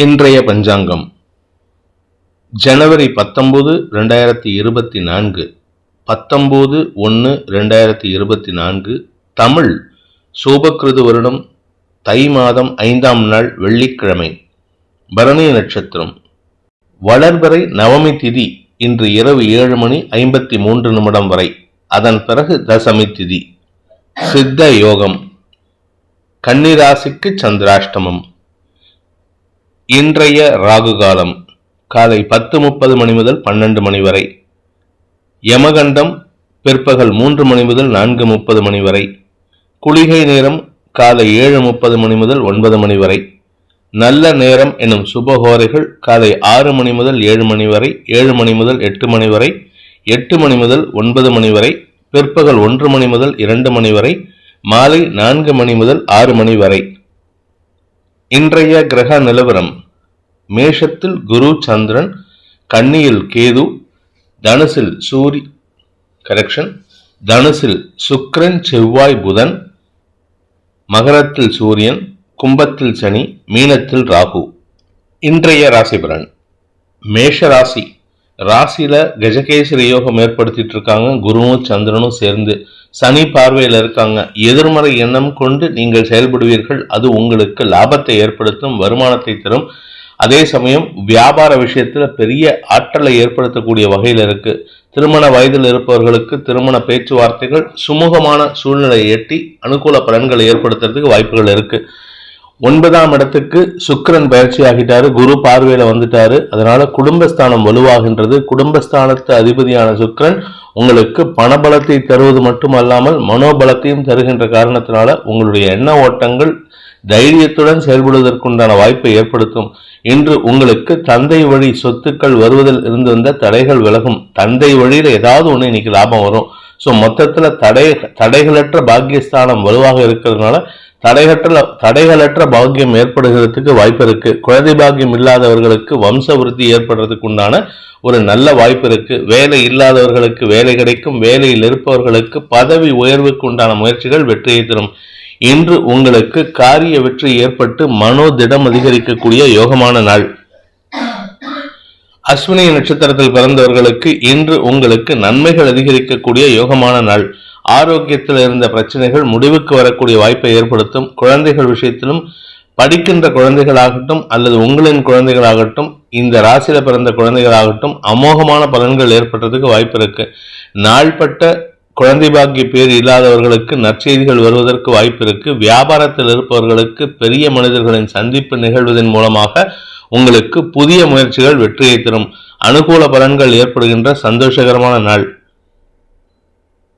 இன்றைய பஞ்சாங்கம் ஜனவரி 19, 2024, 19/1/2024, தமிழ் சோபக்கிருது வருடம் தை மாதம் 5ஆம் நாள் வெள்ளிக்கிழமை, பரணி நட்சத்திரம், வளர்பிறை நவமி திதி இன்று இரவு 7:53 வரை. அதன் பிறகு தசமி திதி. சித்த யோகம். கன்னிராசிக்கு சந்திராஷ்டமம். இன்றைய ராகு காலம் காலை 10:30 முதல் 12 வரை. யமகண்டம் பிற்பகல் 3 முதல் 4:30 வரை. குளிகை நேரம் காலை 7:30 முதல் 9 வரை. நல்ல நேரம் எனும் சுபஹோரைகள் காலை 6 முதல் 7 வரை, 7 முதல் 8 வரை, 8 முதல் 9 வரை, பிற்பகல் 1 முதல் 2 வரை, மாலை 4 முதல் 6 வரை. இன்றைய கிரக நிலவரம்: மேஷத்தில் குரு சந்திரன், கன்னியில் கேது, தனுசில் தனுசில் சுக்கிரன் செவ்வாய் புதன், மகரத்தில் சூரியன், கும்பத்தில் சனி, மீனத்தில் ராகு. இன்றைய ராசி பலன்: மேஷ ராசி. ராசியில கஜகேசரி யோகம் ஏற்படுத்திட்டு இருக்காங்க. குருவும் சந்திரனும் சேர்ந்து சனி பார்வையில் இருக்காங்க. எதிர்மறை எண்ணம் கொண்டு நீங்கள் செயல்படுவீர்கள். அது உங்களுக்கு லாபத்தை ஏற்படுத்தும், வருமானத்தை தரும். அதே சமயம் வியாபார விஷயத்துல பெரிய ஆற்றலை ஏற்படுத்தக்கூடிய வகையில் இருக்கு. திருமண வயதில் இருப்பவர்களுக்கு திருமண பேச்சுவார்த்தைகள் சுமூகமான சூழ்நிலையை எட்டி அனுகூல பலன்களை ஏற்படுத்துறதுக்கு வாய்ப்புகள் இருக்கு. 9ஆம் இடத்துக்கு சுக்கிரன் பயிற்சி ஆகிட்டாரு, குரு பார்வையில வந்துட்டாரு. அதனால குடும்பஸ்தானம் வலுவாகின்றது. குடும்பஸ்தானத்து அதிபதியான சுக்கிரன் உங்களுக்கு பணபலத்தை தருவது மட்டுமல்லாமல் மனோபலத்தையும் தருகின்ற காரணத்தினால உங்களுடைய எண்ண ஓட்டங்கள் தைரியத்துடன் செயல்படுவதற்குண்டான வாய்ப்பை ஏற்படுத்தும். இன்று உங்களுக்கு தந்தை வழி சொத்துக்கள் வருவதில் இருந்து வந்த தடைகள் விலகும். தந்தை வழியில ஏதாவது ஒண்ணு இன்னைக்கு லாபம் வரும். ஸோ மொத்தத்துல தடைகளற்ற பாக்கியஸ்தானம் வலுவாக இருக்கிறதுனால தடைகளற்ற பாக்கியம் ஏற்படுகிறதுக்கு வாய்ப்பு இருக்கு. குழந்தை பாக்கியம் இல்லாதவர்களுக்கு வம்ச விருத்தி ஏற்படுறதுக்கு உண்டான ஒரு நல்ல வாய்ப்பு இருக்கு. வேலை இல்லாதவர்களுக்கு வேலை கிடைக்கும். வேலையில் இருப்பவர்களுக்கு பதவி உயர்வுக்கு உண்டான முயற்சிகள் வெற்றியை தரும். இன்று உங்களுக்கு காரிய வெற்றி ஏற்பட்டு மனோதிடம் அதிகரிக்கக்கூடிய யோகமான நாள். அஸ்வினி நட்சத்திரத்தில் பிறந்தவர்களுக்கு இன்று உங்களுக்கு நன்மைகள் அதிகரிக்கக்கூடிய யோகமான நாள். ஆரோக்கியத்தில் இருந்த பிரச்சனைகள் முடிவுக்கு வரக்கூடிய வாய்ப்பை ஏற்படுத்தும். குழந்தைகள் விஷயத்திலும் படிக்கின்ற குழந்தைகளாகட்டும் அல்லது உங்களின் குழந்தைகளாகட்டும், இந்த ராசியில பிறந்த குழந்தைகளாகட்டும், அமோகமான பலன்கள் ஏற்படுறதுக்கு வாய்ப்பு இருக்கு. நாள்பட்ட குழந்தை பாக்கிய பேர் இல்லாதவர்களுக்கு நற்செய்திகள் வருவதற்கு வாய்ப்பு இருக்கு. வியாபாரத்தில் இருப்பவர்களுக்கு பெரிய மனிதர்களின் சந்திப்பு நிகழ்வதன் மூலமாக உங்களுக்கு புதிய முயற்சிகள் வெற்றியை தரும். அனுகூல பலன்கள் ஏற்படுகின்ற சந்தோஷகரமான நாள்.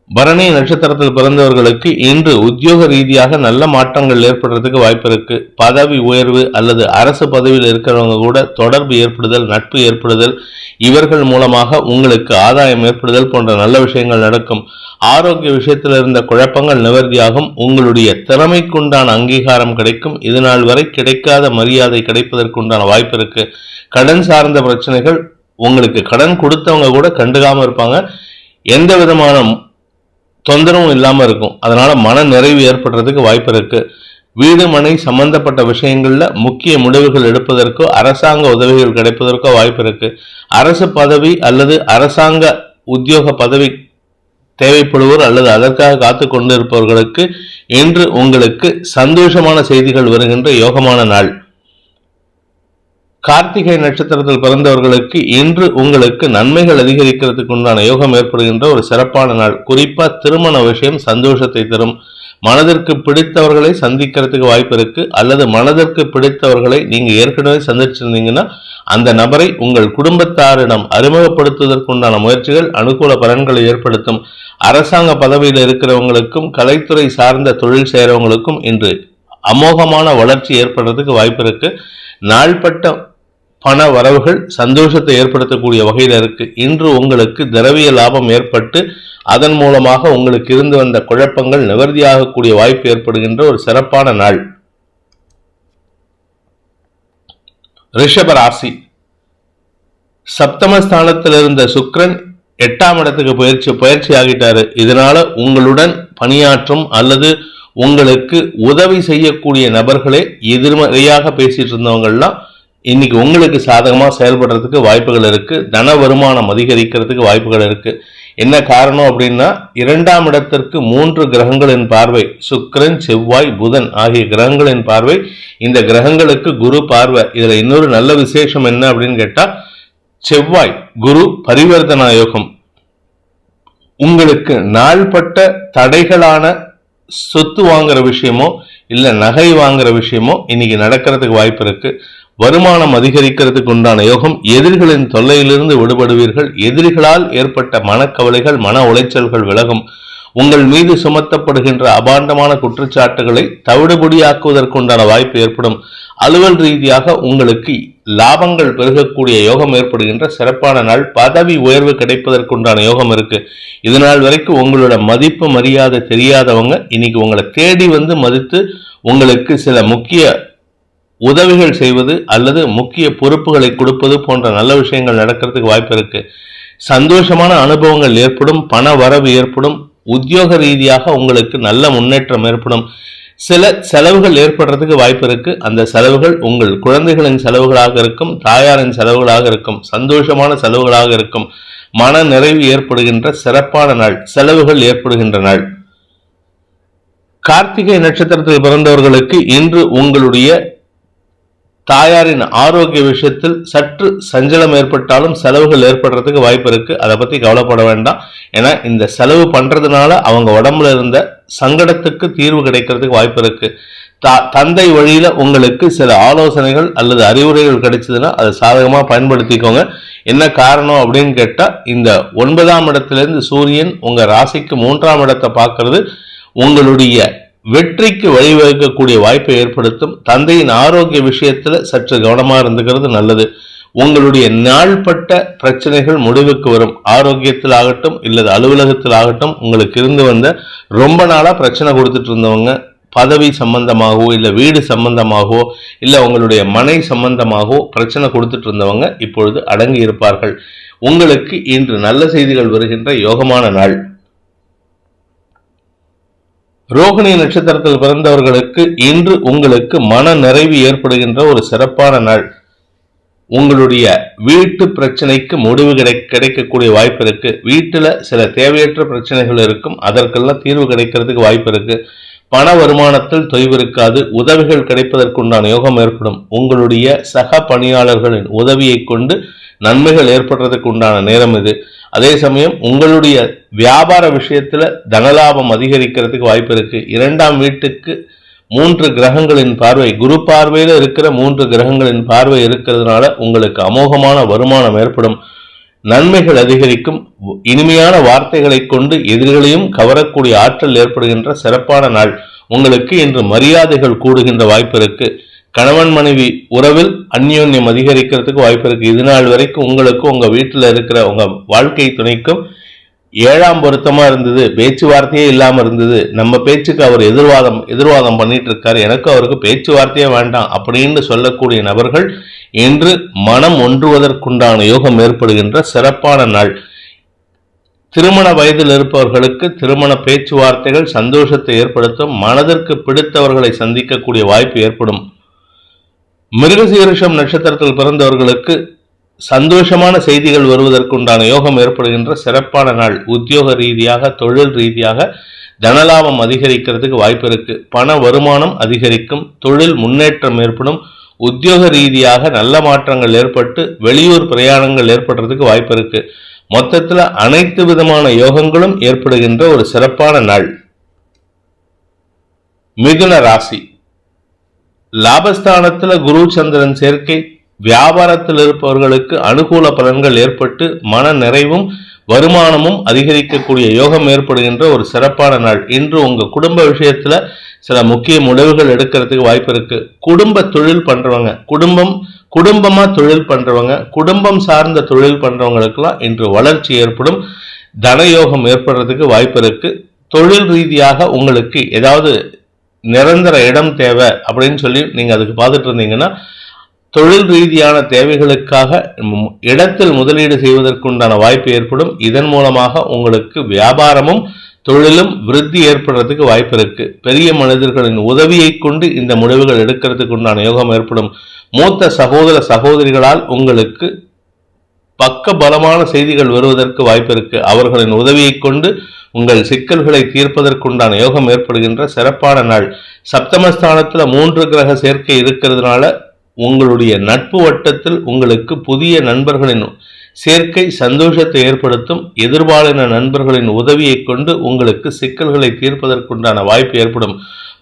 பரணி நட்சத்திரத்தில் பிறந்தவர்களுக்கு இன்று உத்தியோக ரீதியாக நல்ல மாற்றங்கள் ஏற்படுறதுக்கு வாய்ப்பு இருக்கு. பதவி உயர்வு அல்லது அரசு பதவியில் இருக்கிறவங்க கூட தொடர்பு ஏற்படுதல், நட்பு ஏற்படுதல், இவர்கள் மூலமாக உங்களுக்கு ஆதாயம் ஏற்படுதல் போன்ற நல்ல விஷயங்கள் நடக்கும். ஆரோக்கிய விஷயத்தில் இருந்த குழப்பங்கள் நிவர்த்தியாகும். உங்களுடைய திறமைக்குண்டான அங்கீகாரம் கிடைக்கும். இதுநாள் வரை கிடைக்காத மரியாதை கிடைப்பதற்குண்டான வாய்ப்பு இருக்கு. கடன் சார்ந்த பிரச்சனைகள், உங்களுக்கு கடன் கொடுத்தவங்க கூட கண்டுக்காம இருப்பாங்க. எந்த விதமான தொந்தரவும் இல்லாம இருக்கும். அதனால மன நிறைவு ஏற்படுறதுக்கு வாய்ப்பு இருக்கு. வீடு மனை சம்பந்தப்பட்ட விஷயங்கள்ல முக்கிய முடிவுகள் எடுப்பதற்கோ அரசாங்க உதவிகள் கிடைப்பதற்கோ வாய்ப்பு இருக்கு. அரசு பதவி அல்லது அரசாங்க உத்தியோக பதவி தேவைப்படுவோர் அல்லது அதற்காக காத்து கொண்டு இருப்பவர்களுக்கு இன்று உங்களுக்கு சந்தோஷமான செய்திகள் வருகின்ற யோகமான நாள். கார்த்திகை நட்சத்திரத்தில் பிறந்தவர்களுக்கு இன்று உங்களுக்கு நன்மைகள் அதிகரிக்கிறதுக்கு உண்டான யோகம் ஏற்படுகின்ற ஒரு சிறப்பான நாள். குறிப்பா திருமண விஷயம் சந்தோஷத்தை தரும். மனதிற்கு பிடித்தவர்களை சந்திக்கிறதுக்கு வாய்ப்பு இருக்கு. அல்லது மனதிற்கு பிடித்தவர்களை நீங்க ஏற்கனவே சந்திச்சிருந்தீங்கன்னா அந்த நபரை உங்கள் குடும்பத்தாரிடம் அறிமுகப்படுத்துவதற்குண்டான முயற்சிகள் அனுகூல பலன்களை ஏற்படுத்தும். அரசாங்க பதவியில் இருக்கிறவங்களுக்கும் கலைத்துறை சார்ந்த தொழில் செய்யறவங்களுக்கும் இன்று அமோகமான வளர்ச்சி ஏற்படுறதுக்கு வாய்ப்பு இருக்கு. நாள்பட்ட பண வரவுகள் சந்தோஷத்தை ஏற்படுத்தக்கூடிய வகையில் இருக்கு. இன்று உங்களுக்கு திரவிய லாபம் ஏற்பட்டு அதன் மூலமாக உங்களுக்கு இருந்து வந்த குழப்பங்கள் நிவர்த்தியாகக்கூடிய வாய்ப்பு ஏற்படுகின்ற ஒரு சிறப்பான நாள். ரிஷப ராசி. சப்தமஸ்தானத்தில் இருந்த சுக்கிரன் 8ஆம் இடத்துக்கு பயிற்சி ஆகிட்டாரு. இதனால உங்களுடன் பணியாற்றும் அல்லது உங்களுக்கு உதவி செய்யக்கூடிய நபர்களே எதிர்மறையாக பேசிட்டு இருந்தவங்கலாம் இன்னைக்கு உங்களுக்கு சாதகமா செயல்படுறதுக்கு வாய்ப்புகள் இருக்கு. தன வருமானம் அதிகரிக்கிறதுக்கு வாய்ப்புகள் இருக்கு. என்ன காரணம் அப்படின்னா, 2ஆம் இடத்திற்கு 3 கிரகங்களின் பார்வை, சுக்கிரன், செவ்வாய், புதன் ஆகிய கிரகங்களின் பார்வை. இந்த கிரகங்களுக்கு குரு பார்வை. இதுல இன்னொரு நல்ல விசேஷம் என்ன அப்படின்னு கேட்டா, செவ்வாய் குரு பரிவர்த்தனா யோகம். உங்களுக்கு நாள்பட்ட தடைகளான சொத்து வாங்குற விஷயமோ இல்ல நகை வாங்குற விஷயமோ இன்னைக்கு நடக்கிறதுக்கு வாய்ப்பு இருக்கு. வருமானம் அதிகரிக்கிறதுக்கு உண்டான யோகம். எதிரிகளின் தொல்லையிலிருந்து விடுபடுவீர்கள். எதிரிகளால் ஏற்பட்ட மனக்கவலைகள், மன உளைச்சல்கள் விலகும். உங்கள் மீது சுமத்தப்படுகின்ற அபாண்டமான குற்றச்சாட்டுகளை தவிடுபடியாக்குவதற்குண்டான வாய்ப்பு ஏற்படும். அலுவல் ரீதியாக உங்களுக்கு லாபங்கள் பெருகக்கூடிய யோகம் ஏற்படுகின்ற சிறப்பான நாள். பதவி உயர்வு கிடைப்பதற்குண்டான யோகம் இருக்கு. இதனால் வரைக்கும் உங்களோட மதிப்பு மரியாதை தெரியாதவங்க இன்னைக்கு உங்களை தேடி வந்து மதித்து உங்களுக்கு சில முக்கிய உதவிகள் செய்வது அல்லது முக்கிய பொறுப்புகளை கொடுப்பது போன்ற நல்ல விஷயங்கள் நடக்கிறதுக்கு வாய்ப்பு இருக்கு. சந்தோஷமான அனுபவங்கள் ஏற்படும். பண வரவு ஏற்படும். உத்தியோக ரீதியாக உங்களுக்கு நல்ல முன்னேற்றம் ஏற்படும். சில செலவுகள் ஏற்படுறதுக்கு வாய்ப்பு இருக்கு. அந்த செலவுகள் உங்கள் குழந்தைகளின் செலவுகளாக இருக்கும், தாயாரின் செலவுகளாக இருக்கும், சந்தோஷமான செலவுகளாக இருக்கும். மன நிறைவு ஏற்படுகின்ற சிறப்பான நாள். செலவுகள் ஏற்படுகின்ற நாள். கார்த்திகை நட்சத்திரத்தில் பிறந்தவர்களுக்கு இன்று உங்களுடைய தாயாரின் ஆரோக்கிய விஷயத்தில் சற்று சஞ்சலம் ஏற்பட்டாலும் செலவுகள் ஏற்படுறதுக்கு வாய்ப்பு இருக்கு. அதை பத்தி கவலைப்பட வேண்டாம். ஏன்னா இந்த செலவு பண்றதுனால அவங்க உடம்புல இருந்த சங்கடத்துக்கு தீர்வு கிடைக்கிறதுக்கு வாய்ப்பு இருக்கு. தந்தை வழியில உங்களுக்கு சில ஆலோசனைகள் அல்லது அறிவுரைகள் கிடைச்சதுன்னா அதை சாதகமா பயன்படுத்திக்கோங்க. என்ன காரணம் அப்படின்னு கேட்டா, இந்த 9ஆம் இடத்திலிருந்து சூரியன் உங்க ராசிக்கு 3ஆம் இடத்தை பார்க்கறது உங்களுடைய வெற்றிக்கு வழிவகுக்கக்கூடிய வாய்ப்பை ஏற்படுத்தும். தந்தையின் ஆரோக்கிய விஷயத்துல சற்று கவனமா இருந்துக்கிறது நல்லது. உங்களுடைய நாள்பட்ட பிரச்சனைகள் முடிவுக்கு வரும். ஆரோக்கியத்தில் ஆகட்டும் இல்லது அலுவலகத்தில் ஆகட்டும், உங்களுக்கு இருந்து வந்த ரொம்ப நாளா பிரச்சனை கொடுத்துட்டு இருந்தவங்க, பதவி சம்பந்தமாகவோ இல்ல வீடு சம்பந்தமாகவோ இல்ல உங்களுடைய மனை சம்பந்தமாகவோ பிரச்சனை கொடுத்துட்டு இருந்தவங்க இப்பொழுது அடங்கி இருப்பார்கள். உங்களுக்கு இன்று நல்ல செய்திகள் வருகின்ற யோகமான நாள். ரோகிணி நட்சத்திரத்தில் பிறந்தவர்களுக்கு இன்று உங்களுக்கு மன நிறைவு ஏற்படுகின்ற ஒரு சிறப்பான நாள். உங்களுடைய வீட்டு பிரச்சனைக்கு முடிவு கிடைக்கக்கூடிய வாய்ப்பு இருக்கு. வீட்டுல சில தேவையற்ற பிரச்சனைகள் இருக்கும். அதற்கெல்லாம் தீர்வு கிடைக்கிறதுக்கு வாய்ப்பு இருக்கு. பண வருமானத்தில் தொய்வு இருக்காது. உதவிகள் கிடைப்பதற்குண்டான யோகம் ஏற்படும். உங்களுடைய சக பணியாளர்களின் உதவியை கொண்டு நன்மைகள் ஏற்படுறதுக்கு உண்டான நேரம் இது. அதே சமயம் உங்களுடைய வியாபார விஷயத்துல தனலாபம் அதிகரிக்கிறதுக்கு வாய்ப்பு இருக்கு. 2ஆம் வீட்டுக்கு 3 கிரகங்களின் பார்வை, குரு பார்வையில இருக்கிற 3 கிரகங்களின் பார்வை இருக்கிறதுனால உங்களுக்கு அமோகமான வருமானம் ஏற்படும். நன்மைகள் அதிகரிக்கும். இனிமையான வார்த்தைகளை கொண்டு எதிரிகளையும் கவரக்கூடிய ஆற்றல் ஏற்படுகின்ற சிறப்பான நாள். உங்களுக்கு இன்று மரியாதைகள் கூடுகின்ற வாய்ப்பு இருக்கு. கணவன் மனைவி உறவில் அந்யோன்யம் அதிகரிக்கிறதுக்கு வாய்ப்பு இருக்கு. இது நாள் வரைக்கும் உங்களுக்கும் உங்க வீட்டுல இருக்கிற உங்க வாழ்க்கை துணைக்கும் 7ஆம் பொருத்தமா இருந்தது. பேச்சுவார்த்தையே இல்லாம இருந்தது. நம்ம பேச்சுக்கு அவர் எதிர்வாதம் பண்ணிட்டு இருக்காரு, எனக்கு அவருக்கு பேச்சுவார்த்தையே வேண்டாம் அப்படின்னு சொல்லக்கூடிய நபர்கள் இன்று மனம் ஒன்றுவதற்குண்டான யோகம் ஏற்படுகின்ற சிறப்பான நாள். திருமண வயதில் இருப்பவர்களுக்கு திருமண பேச்சுவார்த்தைகள் சந்தோஷத்தை ஏற்படுத்தும். மனதிற்கு பிடித்தவர்களை சந்திக்கக்கூடிய வாய்ப்பு ஏற்படும். மிருகசீரிஷம் நட்சத்திரத்தில் பிறந்தவர்களுக்கு சந்தோஷமான செய்திகள் வருவதற்குண்டான யோகம் ஏற்படுகின்ற சிறப்பான நாள். உத்தியோக ரீதியாக, தொழில் ரீதியாக தனலாபம் அதிகரிக்கிறதுக்கு வாய்ப்பு இருக்கு. பண வருமானம் அதிகரிக்கும். தொழில் முன்னேற்றம் ஏற்படும். உத்தியோக ரீதியாக நல்ல மாற்றங்கள் ஏற்பட்டு வெளியூர் பிரயாணங்கள் ஏற்படுறதுக்கு வாய்ப்பு இருக்கு. மொத்தத்துல அனைத்து விதமான யோகங்களும் ஏற்படுகின்ற ஒரு சிறப்பான நாள். மிதுன ராசி. லாபஸ்தானத்துல குரு சந்திரன் சேர்க்கை. வியாபாரத்தில் இருப்பவர்களுக்கு அனுகூல பலன்கள் ஏற்பட்டு மன நிறைவும் வருமானமும் அதிகரிக்கக்கூடிய யோகம் ஏற்படுகின்ற ஒரு சிறப்பான நாள். இன்று உங்க குடும்ப விஷயத்துல சில முக்கிய முடிவுகள் எடுக்கிறதுக்கு வாய்ப்பு இருக்கு. குடும்ப தொழில் பண்றவங்க, குடும்பமா தொழில் பண்றவங்க, குடும்பம் சார்ந்த தொழில் பண்றவங்களுக்கெல்லாம் இன்று வளர்ச்சி ஏற்படும். தனயோகம் ஏற்படுறதுக்கு வாய்ப்பு இருக்கு. தொழில் ரீதியாக உங்களுக்கு ஏதாவது நிரந்தர இடம் தேவை அப்படின்னு சொல்லி நீங்க அதுக்கு பார்த்துட்டு இருந்தீங்கன்னா, தொழில் ரீதியான தேவைகளுக்காக இடத்தில் முதலீடு செய்வதற்குண்டான வாய்ப்பு ஏற்படும். இதன் மூலமாக உங்களுக்கு வியாபாரமும் தொழிலும் விருத்தி ஏற்படுறதுக்கு வாய்ப்பு இருக்கு. பெரிய மனிதர்களின் உதவியை கொண்டு இந்த முடிவுகள் எடுக்கிறதுக்கு உண்டான யோகம் ஏற்படும். மூத்த சகோதர சகோதரிகளால் உங்களுக்கு பக்க பலமான செய்திகள் வருவதற்கு வாய்ப்பு இருக்கு. அவர்களின் உதவியை கொண்டு உங்கள் சிக்கல்களை தீர்ப்பதற்குண்டான யோகம் ஏற்படுகின்ற சிறப்பான நாள். சப்தமஸ்தானத்துல 3 கிரக சேர்க்கை இருக்கிறதுனால உங்களுடைய நட்பு வட்டத்தில் உங்களுக்கு புதிய நண்பர்களின் சேர்க்கை சந்தோஷத்தை ஏற்படுத்தும். எதிர்பாலின நண்பர்களின் உதவியை கொண்டு உங்களுக்கு சிக்கல்களை தீர்ப்பதற்குண்டான வாய்ப்பு ஏற்படும்.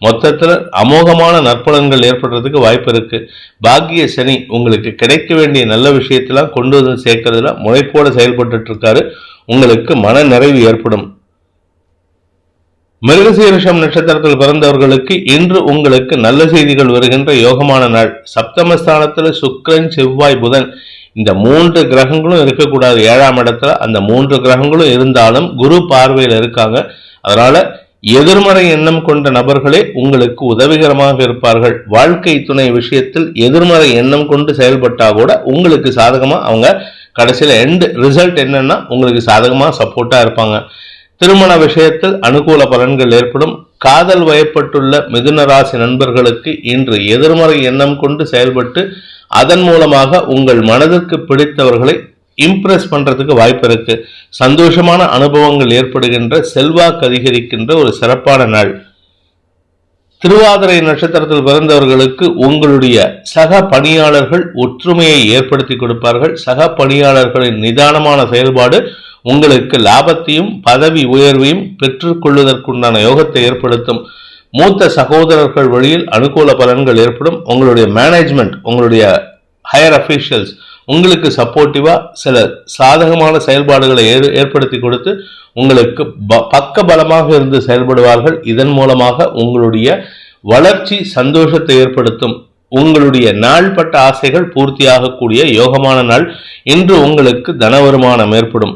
மொத்தத்தில் அமோகமான நற்பலன்கள் ஏற்படுறதுக்கு வாய்ப்பு இருக்கு. பாக்கிய சனி உங்களுக்கு கிடைக்க வேண்டிய நல்ல விஷயத்தெல்லாம் கொண்டு வந்து சேர்க்கறதுல முனைப்போட செயல்பட்டு இருக்காரு. உங்களுக்கு மன நிறைவு ஏற்படும். மிருகசீரிஷம் நட்சத்திரத்தில் பிறந்தவர்களுக்கு இன்று உங்களுக்கு நல்ல செய்திகள் வருகின்ற யோகமான நாள். சப்தமஸ்தானத்தில் சுக்கிரன், செவ்வாய், புதன் இந்த 3 கிரகங்களும் இருக்கக்கூடாது. 7ஆம் இடத்துல அந்த 3 கிரகங்களும் இருந்தாலும் குரு பார்வையில் இருக்காங்க. அதனால எதிர்மறை எண்ணம் கொண்ட நபர்களே உங்களுக்கு உதவிகரமாக இருப்பார்கள். வாழ்க்கை துணை விஷயத்தில் எதிர்மறை எண்ணம் கொண்டு செயல்பட்டா கூட உங்களுக்கு சாதகமா அவங்க கடைசியில எண்ட் ரிசல்ட் என்னன்னா உங்களுக்கு சாதகமா சப்போர்ட்டா இருப்பாங்க. திருமண விஷயத்தில் அனுகூல பலன்கள் ஏற்படும். காதல் வயப்பட்டுள்ள மிதுன ராசி நண்பர்களுக்கு இன்று எதிர்மறை எண்ணம் கொண்டு செயல்பட்டு அதன் மூலமாக உங்கள் மனதிற்கு பிடித்தவர்களை இம்ப்ரெஸ் பண்றதுக்கு வாய்ப்பு இருக்கு. சந்தோஷமான அனுபவங்கள் ஏற்படுகின்ற, செல்வாக்கு அதிகரிக்கின்ற ஒரு சிறப்பான நாள். திருவாதிரை நட்சத்திரத்தில் பிறந்தவர்களுக்கு உங்களுடைய சக பணியாளர்கள் ஒற்றுமையை ஏற்படுத்தி கொடுப்பார்கள். சக பணியாளர்களின் நிதானமான செயல்பாடு உங்களுக்கு லாபத்தையும் பதவி உயர்வையும் பெற்றுக்கொள்வதற்குண்டான யோகத்தை ஏற்படுத்தும். மூத்த சகோதரர்கள் வழியில் அனுகூல பலன்கள் ஏற்படும். உங்களுடைய மேனேஜ்மெண்ட், உங்களுடைய ஹையர் அஃபீஷியல்ஸ் உங்களுக்கு சப்போர்ட்டிவா சில சாதகமான செயல்பாடுகளை ஏற்படுத்தி கொடுத்து உங்களுக்கு பக்க பலமாக இருந்து செயல்படுவார்கள். இதன் மூலமாக உங்களுடைய வளர்ச்சி சந்தோஷத்தை ஏற்படுத்தும். உங்களுடைய நாள்பட்ட ஆசைகள் பூர்த்தியாகக்கூடிய யோகமான நாள். இன்று உங்களுக்கு தன வருமானம் ஏற்படும்.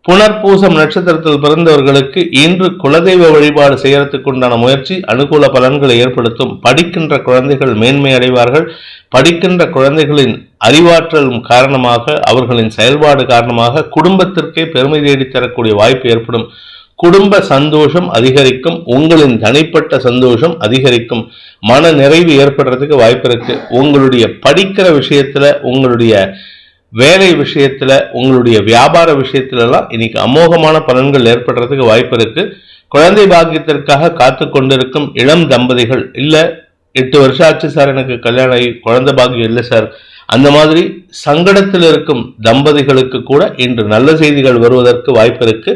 புனர்பூசம் நட்சத்திரத்தில் பிறந்தவர்களுக்கு இன்று குலதெய்வ வழிபாடு செய்யறதுக்கு உண்டான முயற்சி அனுகூல பலன்களை ஏற்படுத்தும். படிக்கின்ற குழந்தைகள் மேன்மை அடைவார்கள். படிக்கின்ற குழந்தைகளின் அறிவாற்றல் காரணமாக, அவர்களின் செயல்பாடு காரணமாக குடும்பத்திற்கே பெருமை தேடி தரக்கூடிய வாய்ப்பு ஏற்படும். குடும்ப சந்தோஷம் அதிகரிக்கும். உங்களின் தனிப்பட்ட சந்தோஷம் அதிகரிக்கும். மன நிறைவு ஏற்படுறதுக்கு வாய்ப்பு இருக்கு. உங்களுடைய படிக்கிற விஷயத்துல, உங்களுடைய வேலை விஷயத்துல, உங்களுடைய வியாபார விஷயத்துலலாம் இன்னைக்கு அமோகமான பலன்கள் ஏற்படுறதுக்கு வாய்ப்பு இருக்கு. குழந்தை பாக்கியத்திற்காக காத்து கொண்டிருக்கும் இளம் தம்பதிகள், இல்ல 8 வருஷம் ஆச்சு சார் எனக்கு கல்யாணம் ஆகி குழந்தை பாக்கியம் இல்லை சார், அந்த மாதிரி சங்கடத்தில் இருக்கும் தம்பதிகளுக்கு கூட இன்று நல்ல செய்திகள் வருவதற்கு வாய்ப்பு இருக்கு.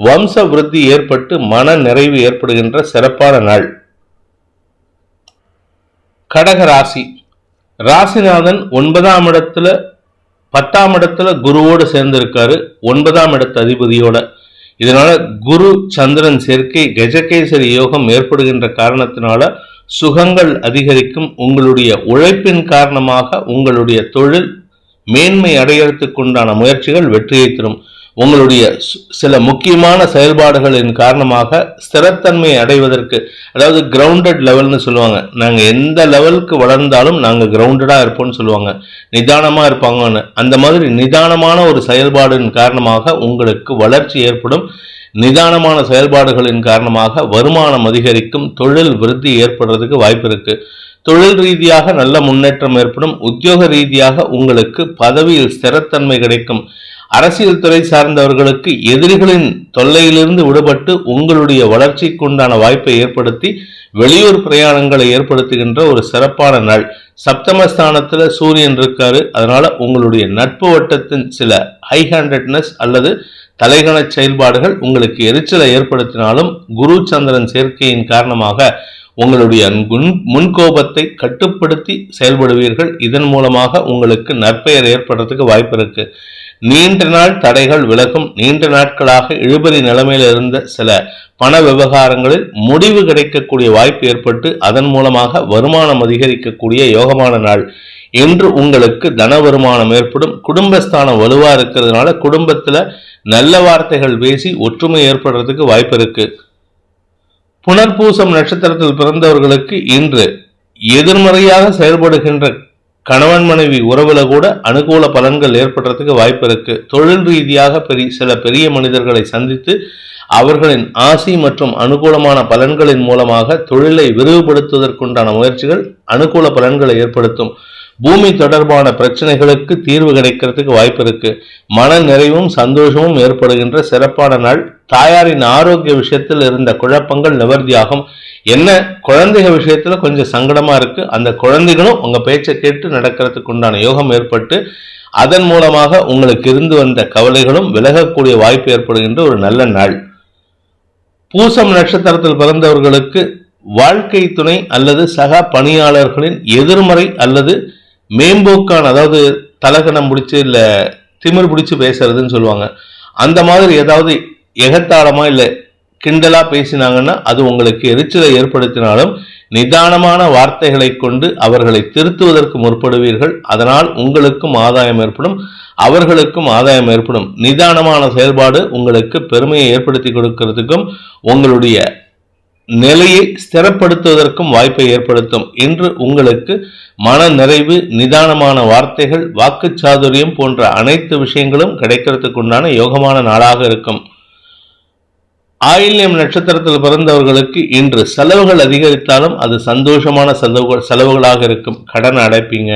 வம்ச விருத்தி ஏற்பட்டு மன நிறைவு ஏற்படுகின்ற சிறப்பான நாள். கடக ராசி. ராசிநாதன் 9ஆம் இடத்துல 10ஆம் இடத்துல குருவோடு சேர்ந்திருக்காரு, 9ஆம் இடத்து அதிபதியோட. இதனால குரு சந்திரன் சேர்க்கை கஜகேசரி யோகம் ஏற்படுகின்ற காரணத்தினால சுகங்கள் அதிகரிக்கும். உங்களுடைய உழைப்பின் காரணமாக உங்களுடைய தொழில் மேன்மை அடையறதுக்குண்டான முயற்சிகள் வெற்றியை தரும். உங்களுடைய சில முக்கியமான செயல்பாடுகளின் காரணமாக ஸ்திரத்தன்மை அடைவதற்கு, அதாவது கிரவுண்டட் லெவல்னு சொல்லுவாங்க, நாங்கள் எந்த லெவலுக்கு வளர்ந்தாலும் நாங்கள் கிரவுண்டடாக இருப்போம்னு சொல்லுவாங்க, நிதானமாக இருப்பாங்கன்னு. அந்த மாதிரி நிதானமான ஒரு செயல்பாடின் காரணமாக உங்களுக்கு வளர்ச்சி ஏற்படும். நிதானமான செயல்பாடுகளின் காரணமாக வருமானம் அதிகரிக்கும். தொழில் விருத்தி ஏற்படுறதுக்கு வாய்ப்பு இருக்கு. தொழில் ரீதியாக நல்ல முன்னேற்றம் ஏற்படும். உத்தியோக ரீதியாக உங்களுக்கு பதவியில் ஸ்திரத்தன்மை கிடைக்கும். அரசியல் துறை சார்ந்தவர்களுக்கு எதிரிகளின் தொல்லையிலிருந்து விடுபட்டு உங்களுடைய வளர்ச்சிக்கு உண்டான வாய்ப்பை ஏற்படுத்தி வெளியூர் பிரயாணங்களை ஏற்படுத்துகின்ற ஒரு சிறப்பான நாள். சப்தமஸ்தானத்துல சூரியன் இருக்காரு. அதனால உங்களுடைய நட்பு வட்டத்தின் சில ஹை ஹேண்டட்னஸ் அல்லது தலைகண செயல்பாடுகள் உங்களுக்கு எரிச்சலை ஏற்படுத்தினாலும் குரு சந்திரன் சேர்க்கையின் காரணமாக உங்களுடைய முன்கோபத்தை கட்டுப்படுத்தி செயல்படுவீர்கள். இதன் மூலமாக உங்களுக்கு நற்பெயர் ஏற்படுறதுக்கு வாய்ப்பு இருக்கு. நீண்ட நாள் தடைகள் விலகும். நீண்ட நாட்களாக இழுபறி நிலைமையில் இருந்த சில பண விவகாரங்களில் முடிவு கிடைக்கக்கூடிய வாய்ப்பு ஏற்பட்டு அதன் மூலமாக வருமானம் அதிகரிக்கக்கூடிய யோகமான நாள். இன்று உங்களுக்கு தன வருமானம் ஏற்படும். குடும்பஸ்தானம் வலுவா இருக்கிறதுனால குடும்பத்துல நல்ல வார்த்தைகள் பேசி ஒற்றுமை ஏற்படுறதுக்கு வாய்ப்பு இருக்கு. புனர்பூசம் நட்சத்திரத்தில் பிறந்தவர்களுக்கு இன்று எதிர்மறையாக செயல்படுகின்ற கணவன் மனைவி உறவுல கூட அனுகூல பலன்கள் ஏற்படுறதுக்கு வாய்ப்பு இருக்கு. தொழில் ரீதியாக சில பெரிய மனிதர்களை சந்தித்து அவர்களின் ஆசி மற்றும் அனுகூலமான பலன்களின் மூலமாக தொழிலை விரிவுபடுத்துவதற்குண்டான முயற்சிகள் அனுகூல பலன்களை ஏற்படுத்தும். பூமி தொடர்பான பிரச்சனைகளுக்கு தீர்வு கிடைக்கிறதுக்கு வாய்ப்பு இருக்கு. மன நிறைவும் சந்தோஷமும் ஏற்படுகின்ற சிறப்பான நாள். தாயாரின் ஆரோக்கிய விஷயத்தில் இருந்த குழப்பங்கள் நிவர்த்தியாகும். என்ன குழந்தைகள் விஷயத்துல கொஞ்சம் சங்கடமா இருக்கு. அந்த குழந்தைகளும் உங்க பேச்சை கேட்டு நடக்கிறதுக்கு உண்டான யோகம் ஏற்பட்டு அதன் மூலமாக உங்களுக்கு இருந்து வந்த கவலைகளும் விலகக்கூடிய வாய்ப்பு ஏற்படுகின்ற ஒரு நல்ல நாள். பூசம் நட்சத்திரத்தில் பிறந்தவர்களுக்கு வாழ்க்கை துணை அல்லது சக பணியாளர்களின் எதிர்மறை அல்லது மேம்போக்கான, அதாவது தலகணம் பிடிச்சு இல்ல திமிர் பிடிச்சு பேசுறதுன்னு சொல்லுவாங்க, அந்த மாதிரி ஏதாவது எகத்தாளமா இல்ல கிண்டலா பேசினாங்கன்னா அது உங்களுக்கு எரிச்சலை ஏற்படுத்தினாலும் நிதானமான வார்த்தைகளை கொண்டு அவர்களை திருத்துவதற்கு முற்படுவீர்கள். அதனால் உங்களுக்கும் ஆதாயம் ஏற்படும், அவர்களுக்கும் ஆதாயம் ஏற்படும். நிதானமான செயல்பாடு உங்களுக்கு பெருமையை ஏற்படுத்தி கொடுக்கிறதுக்கும் உங்களுடைய நிலையை ஸ்திரப்படுத்துவதற்கும் வாய்ப்பை ஏற்படுத்தும். இன்று உங்களுக்கு மன நிறைவு, நிதானமான வார்த்தைகள், வாக்குச்சாதுரியம் போன்ற அனைத்து விஷயங்களும் கிடைக்கிறதுக்கு உண்டான யோகமான நாளாக இருக்கும். ஆயில்யம் நட்சத்திரத்தில் பிறந்தவர்களுக்கு இன்று செலவுகள் அதிகரித்தாலும் அது சந்தோஷமான செலவுகளாக இருக்கும். கடன் அடைப்பீங்க.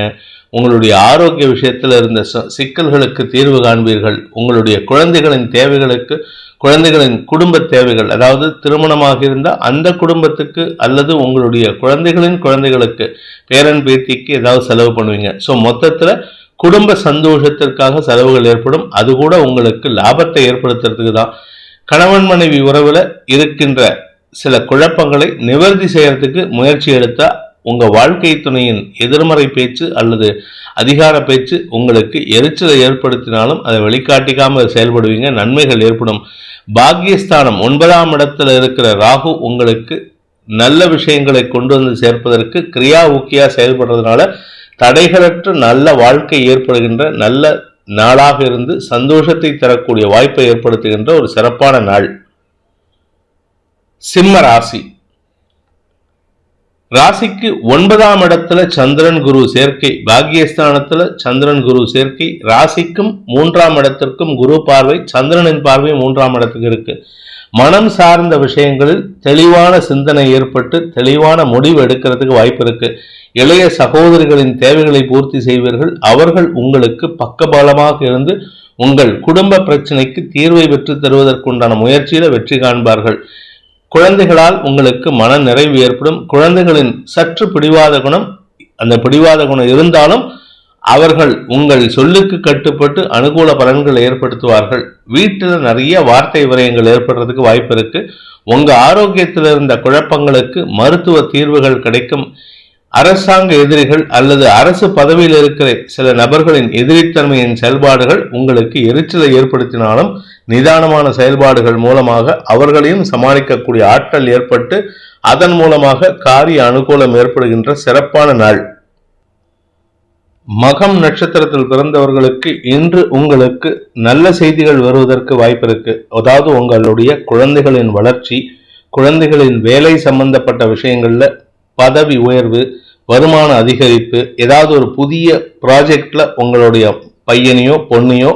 உங்களுடைய ஆரோக்கிய விஷயத்தில் இருந்த சிக்கல்களுக்கு தீர்வு காண்பீர்கள். உங்களுடைய குழந்தைகளின் தேவைகளுக்கு, குழந்தைகளின் குடும்ப தேவைகள், அதாவது திருமணமாக இருந்தால் அந்த குடும்பத்துக்கு அல்லது உங்களுடைய குழந்தைகளின் குழந்தைகளுக்கு, பேரன் பேத்திக்கு ஏதாவது செலவு பண்ணுவீங்க. ஸோ மொத்தத்தில் குடும்ப சந்தோஷத்திற்காக செலவுகள் ஏற்படும். அது கூட உங்களுக்கு லாபத்தை ஏற்படுத்துறதுக்கு தான். கணவன் மனைவி உறவுல இருக்கின்ற சில குழப்பங்களை நிவர்த்தி செய்யறதுக்கு முயற்சி எடுத்தா உங்க வாழ்க்கை துணையின் எதிர்மறை பேச்சு அல்லது அதிகார பேச்சு உங்களுக்கு எரிச்சலை ஏற்படுத்தினாலும் அதை வெளிக்காட்டிக்காமல் செயல்படுவீங்க. நன்மைகள் ஏற்படும். பாக்கியஸ்தானம் 9ஆம் இடத்துல இருக்கிற ராகு உங்களுக்கு நல்ல விஷயங்களை கொண்டு வந்து சேர்ப்பதற்கு கிரியா ஊக்கியா செயல்படுறதுனால தடைகளற்ற நல்ல வாழ்க்கை ஏற்படுகின்ற நல்ல நாளாக இருந்து சந்தோஷத்தை தரக்கூடிய வாய்ப்பை ஏற்படுத்துகின்ற ஒரு சிறப்பான நாள். சிம்ம ராசி. ராசிக்கு 9ஆம் இடத்துல சந்திரன் குரு சேர்க்கை, பாக்கியஸ்தானத்துல சந்திரன் குரு சேர்க்கை, ராசிக்கும் 3ஆம் இடத்திற்கும் குரு பார்வை, சந்திரனின் பார்வை 3ஆம் இடத்துக்கு இருக்கு. மனம் சார்ந்த விஷயங்களில் தெளிவான சிந்தனை ஏற்பட்டு தெளிவான முடிவு எடுக்கிறதுக்கு வாய்ப்பு இருக்கு. இளைய சகோதரிகளின் தேவைகளை பூர்த்தி செய்வீர்கள். அவர்கள் உங்களுக்கு பக்கபலமாக இருந்து உங்கள் குடும்ப பிரச்சனைக்கு தீர்வை பெற்று தருவதற்குண்டான முயற்சியில வெற்றி காண்பார்கள். குழந்தைகளால் உங்களுக்கு மன நிறைவு ஏற்படும். குழந்தைகளின் சற்று பிடிவாத குணம், அந்த பிடிவாத குணம் இருந்தாலும் அவர்கள் உங்கள் சொல்லுக்கு கட்டுப்பட்டு அனுகூல பலன்களை ஏற்படுத்துவார்கள். வீட்டில் நிறைய வார்த்தை விரயங்கள் ஏற்படுறதுக்கு வாய்ப்பு இருக்கு. உங்க ஆரோக்கியத்தில் இருந்த குழப்பங்களுக்கு மருத்துவ தீர்வுகள் கிடைக்கும். அரசாங்க எதிரிகள் அல்லது அரசு பதவியில் இருக்கிற சில நபர்களின் எதிரித்தன்மையின் செயல்பாடுகள் உங்களுக்கு எரிச்சலை ஏற்படுத்தினாலும் நிதானமான செயல்பாடுகள் மூலமாக அவர்களையும் சமாளிக்கக்கூடிய ஆற்றல் ஏற்பட்டு அதன் மூலமாக காரிய அனுகூலம் ஏற்படுகின்ற சிறப்பான நாள். மகம் நட்சத்திரத்தில் பிறந்தவர்களுக்கு இன்று உங்களுக்கு நல்ல செய்திகள் வருவதற்கு வாய்ப்பு இருக்கு. அதாவது உங்களுடைய குழந்தைகளின் வளர்ச்சி, குழந்தைகளின் வேலை சம்பந்தப்பட்ட விஷயங்கள்ல பதவி உயர்வு, வருமான அதிகரிப்பு, ஏதாவது ஒரு புதிய ப்ராஜெக்ட்ல உங்களுடைய பையனையோ பொண்ணையோ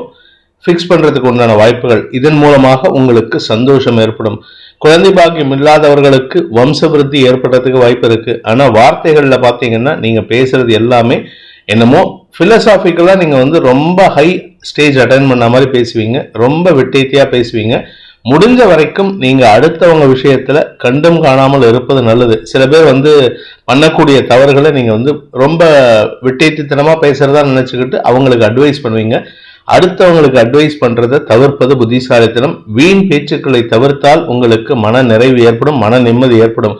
ஃபிக்ஸ் பண்றதுக்கு உண்டான வாய்ப்புகள், இதன் மூலமாக உங்களுக்கு சந்தோஷம் ஏற்படும். குழந்தை பாக்கியம் இல்லாதவர்களுக்கு வம்ச விருத்தி ஏற்படுறதுக்கு வாய்ப்பு இருக்கு. ஆனா வார்த்தைகள்ல பாத்தீங்கன்னா நீங்க பேசுறது எல்லாமே என்னமோ பிலசாபிக்கலா நீங்க ரொம்ப ஹை ஸ்டேஜ் அட்டன் பண்ண மாதிரி பேசுவீங்க. ரொம்ப வெட்டேத்தியா பேசுவீங்க. முடிஞ்ச வரைக்கும் நீங்க அடுத்தவங்க விஷயத்துல கண்டும் காணாமல் இருப்பது நல்லது. சில பேர் பண்ணக்கூடிய தவறுகளை நீங்க ரொம்ப வெட்டேத்தித்தனமா பேசுறதா நினைச்சுக்கிட்டு அவங்களுக்கு அட்வைஸ் பண்ணுவீங்க. அடுத்தவங்களுக்கு அட்வைஸ் பண்றதை தவிர்ப்பது புத்திசாலித்தனம். வீண் பேச்சுக்களை தவிர்த்தால் உங்களுக்கு மன நிறைவு ஏற்படும், மன நிம்மதி ஏற்படும்.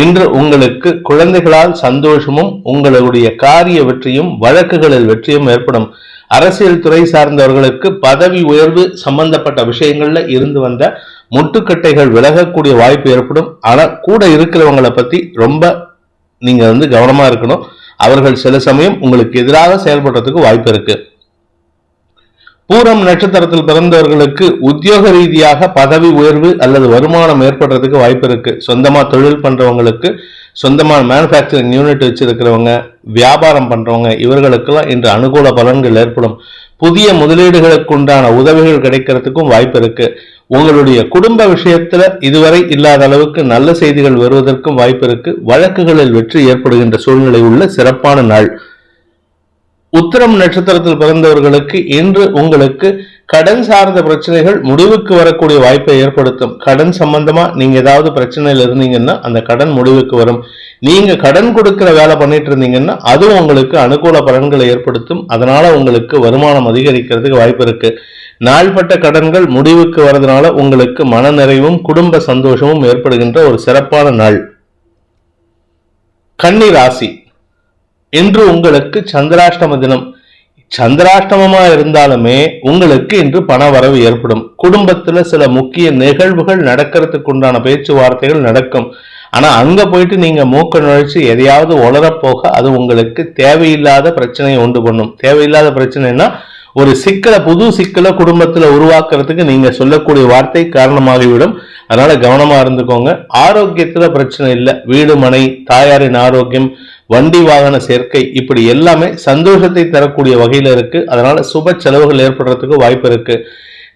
இன்று உங்களுக்கு குழந்தைகளால் சந்தோஷமும் உங்களுடைய காரிய வெற்றியும் வழக்குகளில் வெற்றியும் ஏற்படும். அரசியல் துறை சார்ந்தவர்களுக்கு பதவி உயர்வு சம்பந்தப்பட்ட விஷயங்கள்ல இருந்து வந்த முட்டுக்கட்டைகள் விலகக்கூடிய வாய்ப்பு ஏற்படும். ஆனா கூட இருக்கிறவங்களை பத்தி ரொம்ப நீங்க கவனமா இருக்கணும். அவர்கள் சில சமயம் உங்களுக்கு எதிராக செயல்படுறதுக்கு வாய்ப்பு இருக்கு. பூரம் நட்சத்திரத்தில் பிறந்தவர்களுக்கு உத்தியோக ரீதியாக பதவி உயர்வு அல்லது வருமானம் ஏற்படுறதுக்கு வாய்ப்பு இருக்கு. சொந்தமா தொழில் பண்றவங்களுக்கு, சொந்தமான மேனுஃபேக்சரிங் யூனிட் வச்சிருக்கிறவங்க, வியாபாரம் பண்றவங்க, இவர்களுக்கெல்லாம் இன்று அனுகூல பலன்கள் ஏற்படும். புதிய முதலீடுகளுக்கு உண்டான உதவிகள் கிடைக்கிறதுக்கும் வாய்ப்பு இருக்கு. உங்களுடைய குடும்ப விஷயத்துல இதுவரை இல்லாத அளவுக்கு நல்ல செய்திகள் வருவதற்கும் வாய்ப்பு இருக்கு. வழக்குகளில் வெற்றி ஏற்படுகின்ற சூழ்நிலை உள்ள சிறப்பான நாள். உத்திரம் நட்சத்திரத்தில் பிறந்தவர்களுக்கு இன்று உங்களுக்கு கடன் சார்ந்த பிரச்சனைகள் முடிவுக்கு வரக்கூடிய வாய்ப்பை ஏற்படுத்தும். கடன் சம்பந்தமா நீங்க ஏதாவது பிரச்சனையில் இருந்தீங்கன்னா அந்த கடன் முடிவுக்கு வரும். நீங்க கடன் கொடுக்கிற வேலை பண்ணிட்டு இருந்தீங்கன்னா அதுவும் உங்களுக்கு அனுகூல பலன்களை ஏற்படுத்தும். அதனால உங்களுக்கு வருமானம் அதிகரிக்கிறதுக்கு வாய்ப்பு இருக்கு. நாள்பட்ட கடன்கள் முடிவுக்கு வரதுனால உங்களுக்கு மன நிறைவும் குடும்ப சந்தோஷமும் ஏற்படுகின்ற ஒரு சிறப்பான நாள். கன்னி ராசி, இன்று உங்களுக்கு சந்திராஷ்டம தினம். சந்திராஷ்டமமா இருந்தாலுமே உங்களுக்கு இன்று பண வரவு ஏற்படும். குடும்பத்துல சில முக்கிய நிகழ்வுகள் நடக்கிறதுக்கு உண்டான பேச்சுவார்த்தைகள் நடக்கும். ஆனா அங்க போயிட்டு நீங்க மூக்க நுழைச்சு எதையாவது உளரப்போக அது உங்களுக்கு தேவையில்லாத பிரச்சனையை உண்டு பண்ணும். தேவையில்லாத பிரச்சனைனா ஒரு சிக்கலை, புது சிக்கலை குடும்பத்துல உருவாக்குறதுக்கு நீங்க சொல்லக்கூடிய வார்த்தை காரணமாகிவிடும். அதனால கவனமா இருந்துக்கோங்க. ஆரோக்கியத்துல பிரச்சனை இல்லை. வீடு மனை, தாயாரின் ஆரோக்கியம், வண்டி வாகன சேர்க்கை, இப்படி எல்லாமே சந்தோஷத்தை தரக்கூடிய வகையில இருக்கு. அதனால சுப செலவுகள் ஏற்படுறதுக்கு வாய்ப்பு இருக்கு.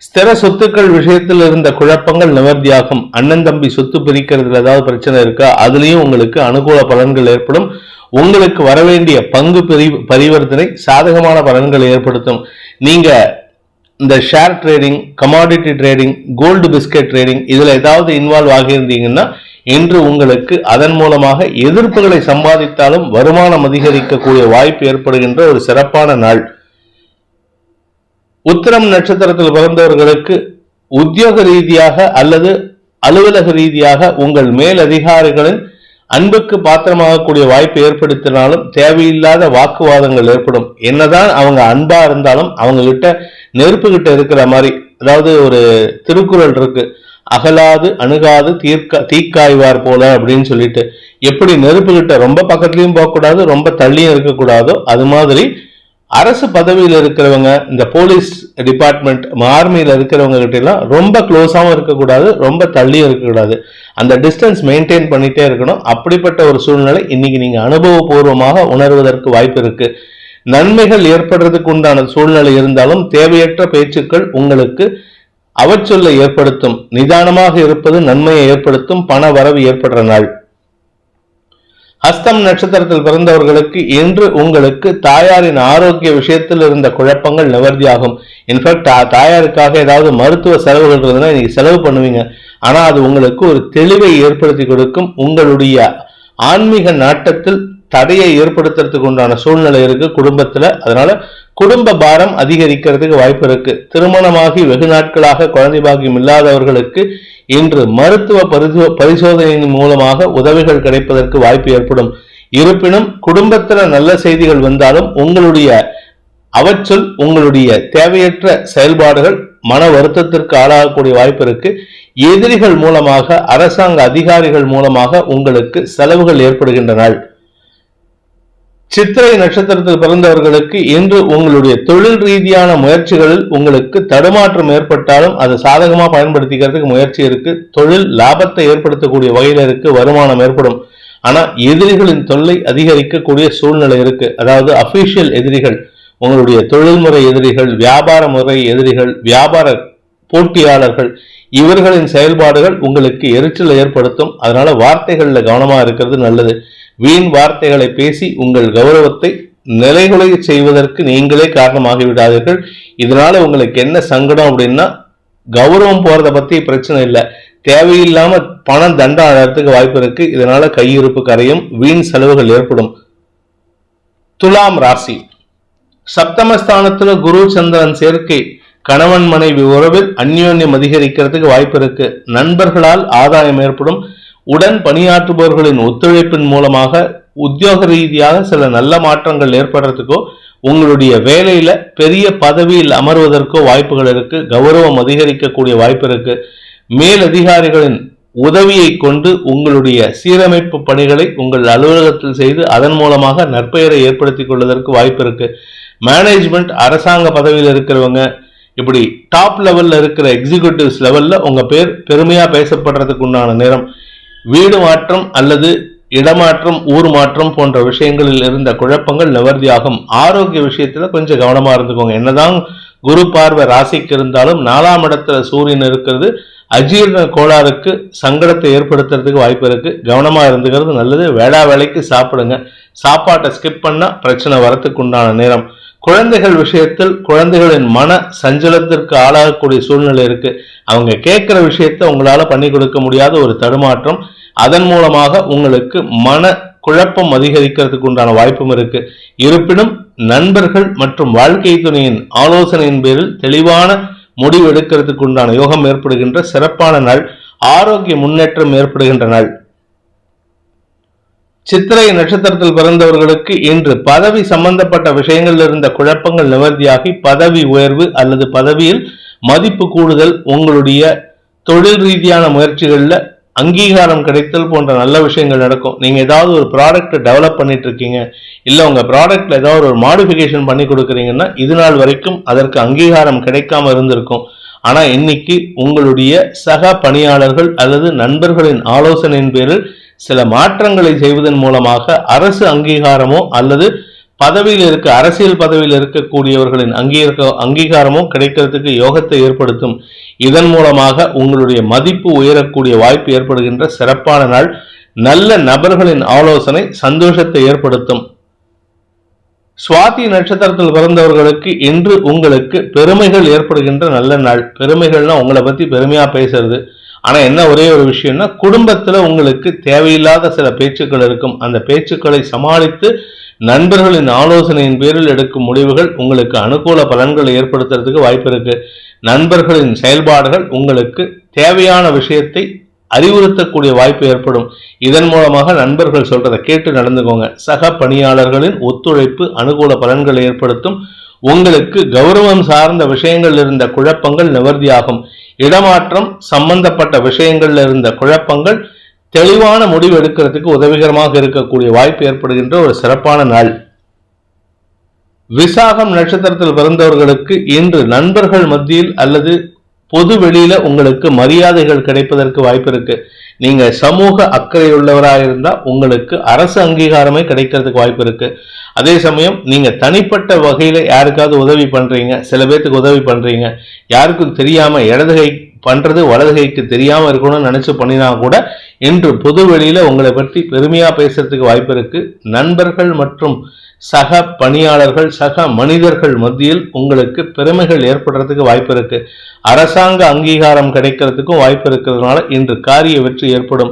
ஸ்திர சொத்துக்கள் விஷயத்தில் இருந்த குழப்பங்கள் நிவர்த்தியாகும். அண்ணன் தம்பி சொத்து பிரிக்கிறதுல ஏதாவது பிரச்சனை இருக்கா, அதுலயும் உங்களுக்கு அனுகூல பலன்கள் ஏற்படும். உங்களுக்கு வரவேண்டிய பங்கு பரிவர்த்தனை சாதகமான பலன்களை ஏற்படுத்தும். நீங்க இந்த share trading, commodity trading, gold biscuit trading, இதுல ஏதாவது இன்வால்வ் ஆகியிருந்தீங்கன்னா இன்று உங்களுக்கு அதன் மூலமாக எதிர்ப்புகளை சம்பாதித்தாலும் வருமானம் அதிகரிக்கக்கூடிய வாய்ப்பு ஏற்படுகின்ற ஒரு சிறப்பான நாள். உத்திரம் நட்சத்திரத்தில் பிறந்தவர்களுக்கு உத்தியோக ரீதியாக அல்லது அலுவலக ரீதியாக உங்கள் மேல் அதிகாரிகளின் அன்புக்கு பாத்திரமாகக்கூடிய வாய்ப்பு ஏற்படுத்தினாலும் தேவையில்லாத வாக்குவாதங்கள் ஏற்படும். என்னதான் அவங்க அன்பா இருந்தாலும் அவங்க கிட்ட நெருப்பு கிட்ட இருக்கிற மாதிரி, அதாவது ஒரு திருக்குறள் இருக்கு, அகலாது அணுகாது தீக்காய்வார் போல அப்படின்னு சொல்லிட்டு, எப்படி நெருப்பு கிட்ட ரொம்ப பக்கத்துலயும் போகக்கூடாது, ரொம்ப தள்ளியும் இருக்கக்கூடாதோ அது மாதிரி அரசு பதவியில் இருக்கிறவங்க, இந்த போலீஸ் டிபார்ட்மெண்ட், ஆர்மியில இருக்கிறவங்க கிட்ட எல்லாம் ரொம்ப க்ளோஸாவும் இருக்கக்கூடாது, ரொம்ப தள்ளியும் இருக்கக்கூடாது. அந்த டிஸ்டன்ஸ் மெயின்டைன் பண்ணிட்டே இருக்கணும். அப்படிப்பட்ட ஒரு சூழ்நிலை இன்னைக்கு நீங்க அனுபவபூர்வமாக உணர்வதற்கு வாய்ப்பு இருக்கு. நன்மைகள் ஏற்படுறதுக்கு உண்டான சூழ்நிலை இருந்தாலும் தேவையற்ற பேச்சுக்கள் உங்களுக்கு அவச்சொல்லை ஏற்படுத்தும். நிதானமாக இருப்பது நன்மையை ஏற்படுத்தும். பண வரவு ஏற்படுற நாள். ஹஸ்தம் நட்சத்திரத்தில் பிறந்தவர்களுக்கு இன்று உங்களுக்கு தாயாரின் ஆரோக்கிய விஷயத்தில் இருந்த குழப்பங்கள் நிவர்த்தியாகும். இன்ஃபேக்ட் தாயாருக்காக ஏதாவது மருத்துவ செலவுகள் இருந்ததுன்னா இன்னைக்கு செலவு பண்ணுவீங்க. ஆனா அது உங்களுக்கு ஒரு தெளிவை ஏற்படுத்தி கொடுக்கும். உங்களுடைய ஆன்மீக நாட்டத்தில் தடையை ஏற்படுத்துறதுக்கு உண்டான சூழ்நிலை இருக்கு குடும்பத்துல. அதனால குடும்ப பாரம் அதிகரிக்கிறதுக்கு வாய்ப்பு இருக்கு. திருமணமாகி வெகு நாட்களாக குழந்தை பாக்கியம் இல்லாதவர்களுக்கு இன்று மருத்துவ பரிசோதனையின் மூலமாக உதவிகள் கிடைப்பதற்கு வாய்ப்பு ஏற்படும். இருப்பினும் குடும்பத்துல நல்ல செய்திகள் வந்தாலும் உங்களுடைய அவச்சொல், உங்களுடைய தேவையற்ற செயல்பாடுகள் மன வருத்தத்திற்கு ஆளாகக்கூடிய வாய்ப்பு இருக்கு. எதிரிகள் மூலமாக, அரசாங்க அதிகாரிகள் மூலமாக உங்களுக்கு செலவுகள் ஏற்படுகின்ற நாள். சித்திரை நட்சத்திரத்தில் பிறந்தவர்களுக்கு இன்று உங்களுடைய தொழில் ரீதியான முயற்சிகளில் உங்களுக்கு தடுமாற்றம் ஏற்பட்டாலும் அதை சாதகமா பயன்படுத்திக்கிறதுக்கு முயற்சி இருக்கு. தொழில் லாபத்தை ஏற்படுத்தக்கூடிய வகையில இருக்கு. வருமானம் ஏற்படும். ஆனா எதிரிகளின் தொல்லை அதிகரிக்கக்கூடிய சூழ்நிலை இருக்கு. அதாவது அபிஷியல் எதிரிகள், உங்களுடைய தொழில்முறை எதிரிகள், வியாபார முறை எதிரிகள், வியாபார போட்டியாளர்கள், இவர்களின் செயல்பாடுகள் உங்களுக்கு எரிச்சல் ஏற்படுத்தும். அதனால வார்த்தைகள்ல கவனமா இருக்கிறது நல்லது. வீண் வார்த்தைகளை பேசி உங்கள் கௌரவத்தை நிலைகுலை செய்வதற்கு நீங்களே காரணமாகி விடாதீர்கள். இதனால உங்களுக்கு என்ன சங்கடம் அப்படின்னா, கௌரவம் போறத பத்தி பிரச்சனை இல்லை, தேவையில்லாம பணம் தண்டம் ஆகிறதுக்கு வாய்ப்பு இருக்கு. இதனால கையிருப்பு கரையும், வீண் செலவுகள் ஏற்படும். துலாம் ராசி, சப்தமஸ்தானத்துல குரு சந்திரன் சேர்க்கை கணவன் மனைவி உறவில் அந்யோன்யம் அதிகரிக்கிறதுக்கு வாய்ப்பு இருக்கு. நண்பர்களால் ஆதாயம் ஏற்படும். உடன் பணியாற்றுபவர்களின் ஒத்துழைப்பின் மூலமாக உத்தியோக ரீதியாக சில நல்ல மாற்றங்கள் ஏற்படுறதுக்கோ, உங்களுடைய வேலையில பெரிய பதவியில் அமர்வதற்கோ வாய்ப்புகள் இருக்கு. கௌரவம் அதிகரிக்கக்கூடிய வாய்ப்பு இருக்கு. மேல் அதிகாரிகளின் உதவியை கொண்டு உங்களுடைய சீரமைப்பு பணிகளை உங்கள் அலுவலகத்தில் செய்து அதன் மூலமாக நற்பெயரை ஏற்படுத்திக் கொள்வதற்கு வாய்ப்பு இருக்கு. மேனேஜ்மெண்ட், அரசாங்க பதவியில் இருக்கிறவங்க, இப்படி டாப் லெவல்ல இருக்கிற எக்ஸிகியூட்டிவ்ஸ் லெவல்ல உங்க பேர் பெருமையா பேசப்படுறதுக்கு உண்டான நேரம். வீடு மாற்றம் அல்லது இடமாற்றம், ஊர் மாற்றம் போன்ற விஷயங்களில் இருந்த குழப்பங்கள் நிவர்த்தியாகும். ஆரோக்கிய விஷயத்துல கொஞ்சம் கவனமா இருந்துக்கோங்க. என்னதான் குரு பார்வை ராசிக்கு இருந்தாலும் 4ஆம் இடத்துல சூரியன் இருக்கிறது அஜீரண கோளாறுக்கு சங்கடத்தை ஏற்படுத்துறதுக்கு வாய்ப்பு இருக்கு. கவனமா இருந்துக்கிறது நல்லது. வேளா வேலைக்கு சாப்பிடுங்க. சாப்பாட்டை ஸ்கிப் பண்ணா பிரச்சனை வரத்துக்கு உண்டான நேரம். குழந்தைகள் விஷயத்தில் குழந்தைகளின் மன சஞ்சலத்திற்கு ஆளாகக்கூடிய சூழ்நிலை இருக்கு. அவங்க கேட்கிற விஷயத்த உங்களால பண்ணி கொடுக்க முடியாத ஒரு தடுமாற்றம். அதன் மூலமாக உங்களுக்கு மன குழப்பம் அதிகரிக்கிறதுக்கு உண்டான வாய்ப்பும் இருக்கு. இருப்பினும் நண்பர்கள் மற்றும் வாழ்க்கை துணையின் ஆலோசனையின் பேரில் தெளிவான முடிவு எடுக்கிறதுக்கு உண்டான யோகம் ஏற்படுகின்ற சிறப்பான நாள். ஆரோக்கிய முன்னேற்றம் ஏற்படுகின்ற நாள். சித்திரை நட்சத்திரத்தில் பிறந்தவர்களுக்கு இன்று பதவி சம்பந்தப்பட்ட விஷயங்களில் இருந்த குழப்பங்கள் நிவர்த்தியாகி பதவி உயர்வு அல்லது பதவியில் மதிப்பு கூடுதல், உங்களுடைய தொழில் ரீதியான முயற்சிகள்ல அங்கீகாரம் கிடைத்தல் போன்ற நல்ல விஷயங்கள் நடக்கும். நீங்க ஏதாவது ஒரு ப்ராடக்ட் டெவலப் பண்ணிட்டு இருக்கீங்க, இல்ல உங்க ப்ராடக்ட்ல ஏதாவது ஒரு மாடிஃபிகேஷன் பண்ணி கொடுக்குறீங்கன்னா இது நாள் வரைக்கும் அதற்கு அங்கீகாரம் கிடைக்காம இருந்திருக்கும். ஆனா இன்னைக்கு உங்களுடைய சக பணியாளர்கள் அல்லது நண்பர்களின் ஆலோசனையின் பேரில் சில மாற்றங்களை செய்வதன் மூலமாக அரசு அங்கீகாரமோ அல்லது பதவியில் அரசியல் பதவியில் இருக்கக்கூடியவர்களின் அங்கீகாரமோ கிடைக்கிறதுக்கு யோகத்தை ஏற்படுத்தும். இதன் மூலமாக உங்களுடைய மதிப்பு உயரக்கூடிய வாய்ப்பு ஏற்படுகின்ற சிறப்பான நாள். நல்ல நபர்களின் ஆலோசனை சந்தோஷத்தை ஏற்படுத்தும். சுவாதி நட்சத்திரத்தில் பிறந்தவர்களுக்கு இன்று உங்களுக்கு பெருமைகள் ஏற்படுகின்ற நல்ல நாள். பெருமைகள்னா உங்களை பத்தி பெருமையா பேசுறது. ஆனா என்ன ஒரே ஒரு விஷயம்னா குடும்பத்துல உங்களுக்கு தேவையில்லாத சில பேச்சுக்கள் இருக்கும். அந்த பேச்சுக்களை சமாளித்து நண்பர்களின் ஆலோசனையின் பேரில் எடுக்கும் முடிவுகள் உங்களுக்கு அனுகூல பலன்களை ஏற்படுத்துறதுக்கு வாய்ப்பு இருக்கு. நண்பர்களின் செயல்பாடுகள் உங்களுக்கு தேவையான விஷயத்தை அறிவுறுத்தக்கூடிய வாய்ப்பு ஏற்படும். இதன் மூலமாக நண்பர்கள் சொல்றதை கேட்டு நடந்துக்கோங்க. சக பணியாளர்களின் ஒத்துழைப்பு அனுகூல பலன்களை ஏற்படுத்தும். உங்களுக்கு கௌரவம் சார்ந்த விஷயங்கள் இருந்த குழப்பங்கள் நிவர்த்தியாகும். இடமாற்றம் சம்பந்தப்பட்ட விஷயங்கள்ல இருந்த குழப்பங்கள் தெளிவான முடிவு எடுக்கிறதுக்கு உதவிகரமாக இருக்கக்கூடிய வாய்ப்பு ஏற்படுகின்ற ஒரு சிறப்பான நாள். விசாகம் நட்சத்திரத்தில் பிறந்தவர்களுக்கு இன்று நண்பர்கள் மத்தியில் அல்லது பொது வெளியில உங்களுக்கு மரியாதைகள் கிடைப்பதற்கு வாய்ப்பு இருக்கு. நீங்க சமூக அக்கறை உள்ளவராக இருந்தா உங்களுக்கு அரசு அங்கீகாரமே கிடைக்கிறதுக்கு வாய்ப்பு இருக்கு. அதே சமயம் நீங்க தனிப்பட்ட வகையில யாருக்காவது உதவி பண்றீங்க, சில பேர்த்துக்கு உதவி பண்றீங்க, யாருக்கும் தெரியாம இடதுகை பண்றது வலதுகைக்கு தெரியாம இருக்கணும்னு நினைச்சு பண்ணினா கூட இன்று பொது வெளியில உங்களை பற்றி பெருமையா பேசுறதுக்கு வாய்ப்பு இருக்கு. நண்பர்கள் மற்றும் சக பணியாளர்கள் சக மனிதர்கள் மத்தியில் உங்களுக்கு பெருமைகள் ஏற்படுறதுக்கு வாய்ப்பு இருக்கு. அரசாங்க அங்கீகாரம் கிடைக்கிறதுக்கும் வாய்ப்பு இருக்கிறதுனால இன்று காரிய வெற்றி ஏற்படும்.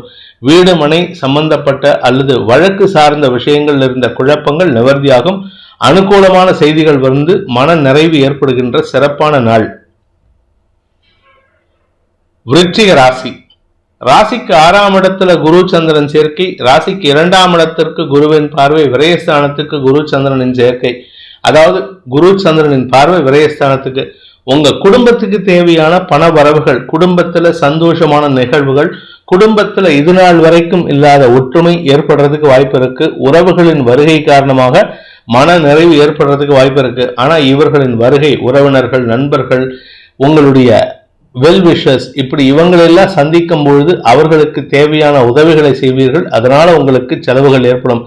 வீடு மனை சம்பந்தப்பட்ட அல்லது வழக்கு சார்ந்த விஷயங்கள் இருந்த குழப்பங்கள் நிவர்த்தியாகும். அனுகூலமான செய்திகள் வந்து மன நிறைவு ஏற்படுகின்ற சிறப்பான நாள். விருச்சிக ராசி. ராசிக்கு 6ஆம் இடத்துல குரு சந்திரன் சேர்க்கை, ராசிக்கு 2ஆம் இடத்திற்கு குருவின் பார்வை, விரயஸ்தானத்துக்கு குரு சந்திரனின் சேர்க்கை. அதாவது குரு சந்திரனின் பார்வை விரயஸ்தானத்துக்கு. உங்க குடும்பத்துக்கு தேவையான பண வரவுகள், குடும்பத்துல சந்தோஷமான நிகழ்வுகள், குடும்பத்துல இது நாள் வரைக்கும் இல்லாத ஒற்றுமை ஏற்படுறதுக்கு வாய்ப்பு இருக்கு. உறவுகளின் வருகை காரணமாக மன நிறைவு ஏற்படுறதுக்கு வாய்ப்பு இருக்கு. ஆனா இவர்களின் வருகை, உறவினர்கள், நண்பர்கள், உங்களுடைய வெல்விஷர்ஸ், இப்படி இவங்களெல்லாம் சந்திக்கும் பொழுது அவர்களுக்கு தேவையான உதவிகளை செய்வீர்கள். அதனால உங்களுக்கு செலவுகள் ஏற்படும்.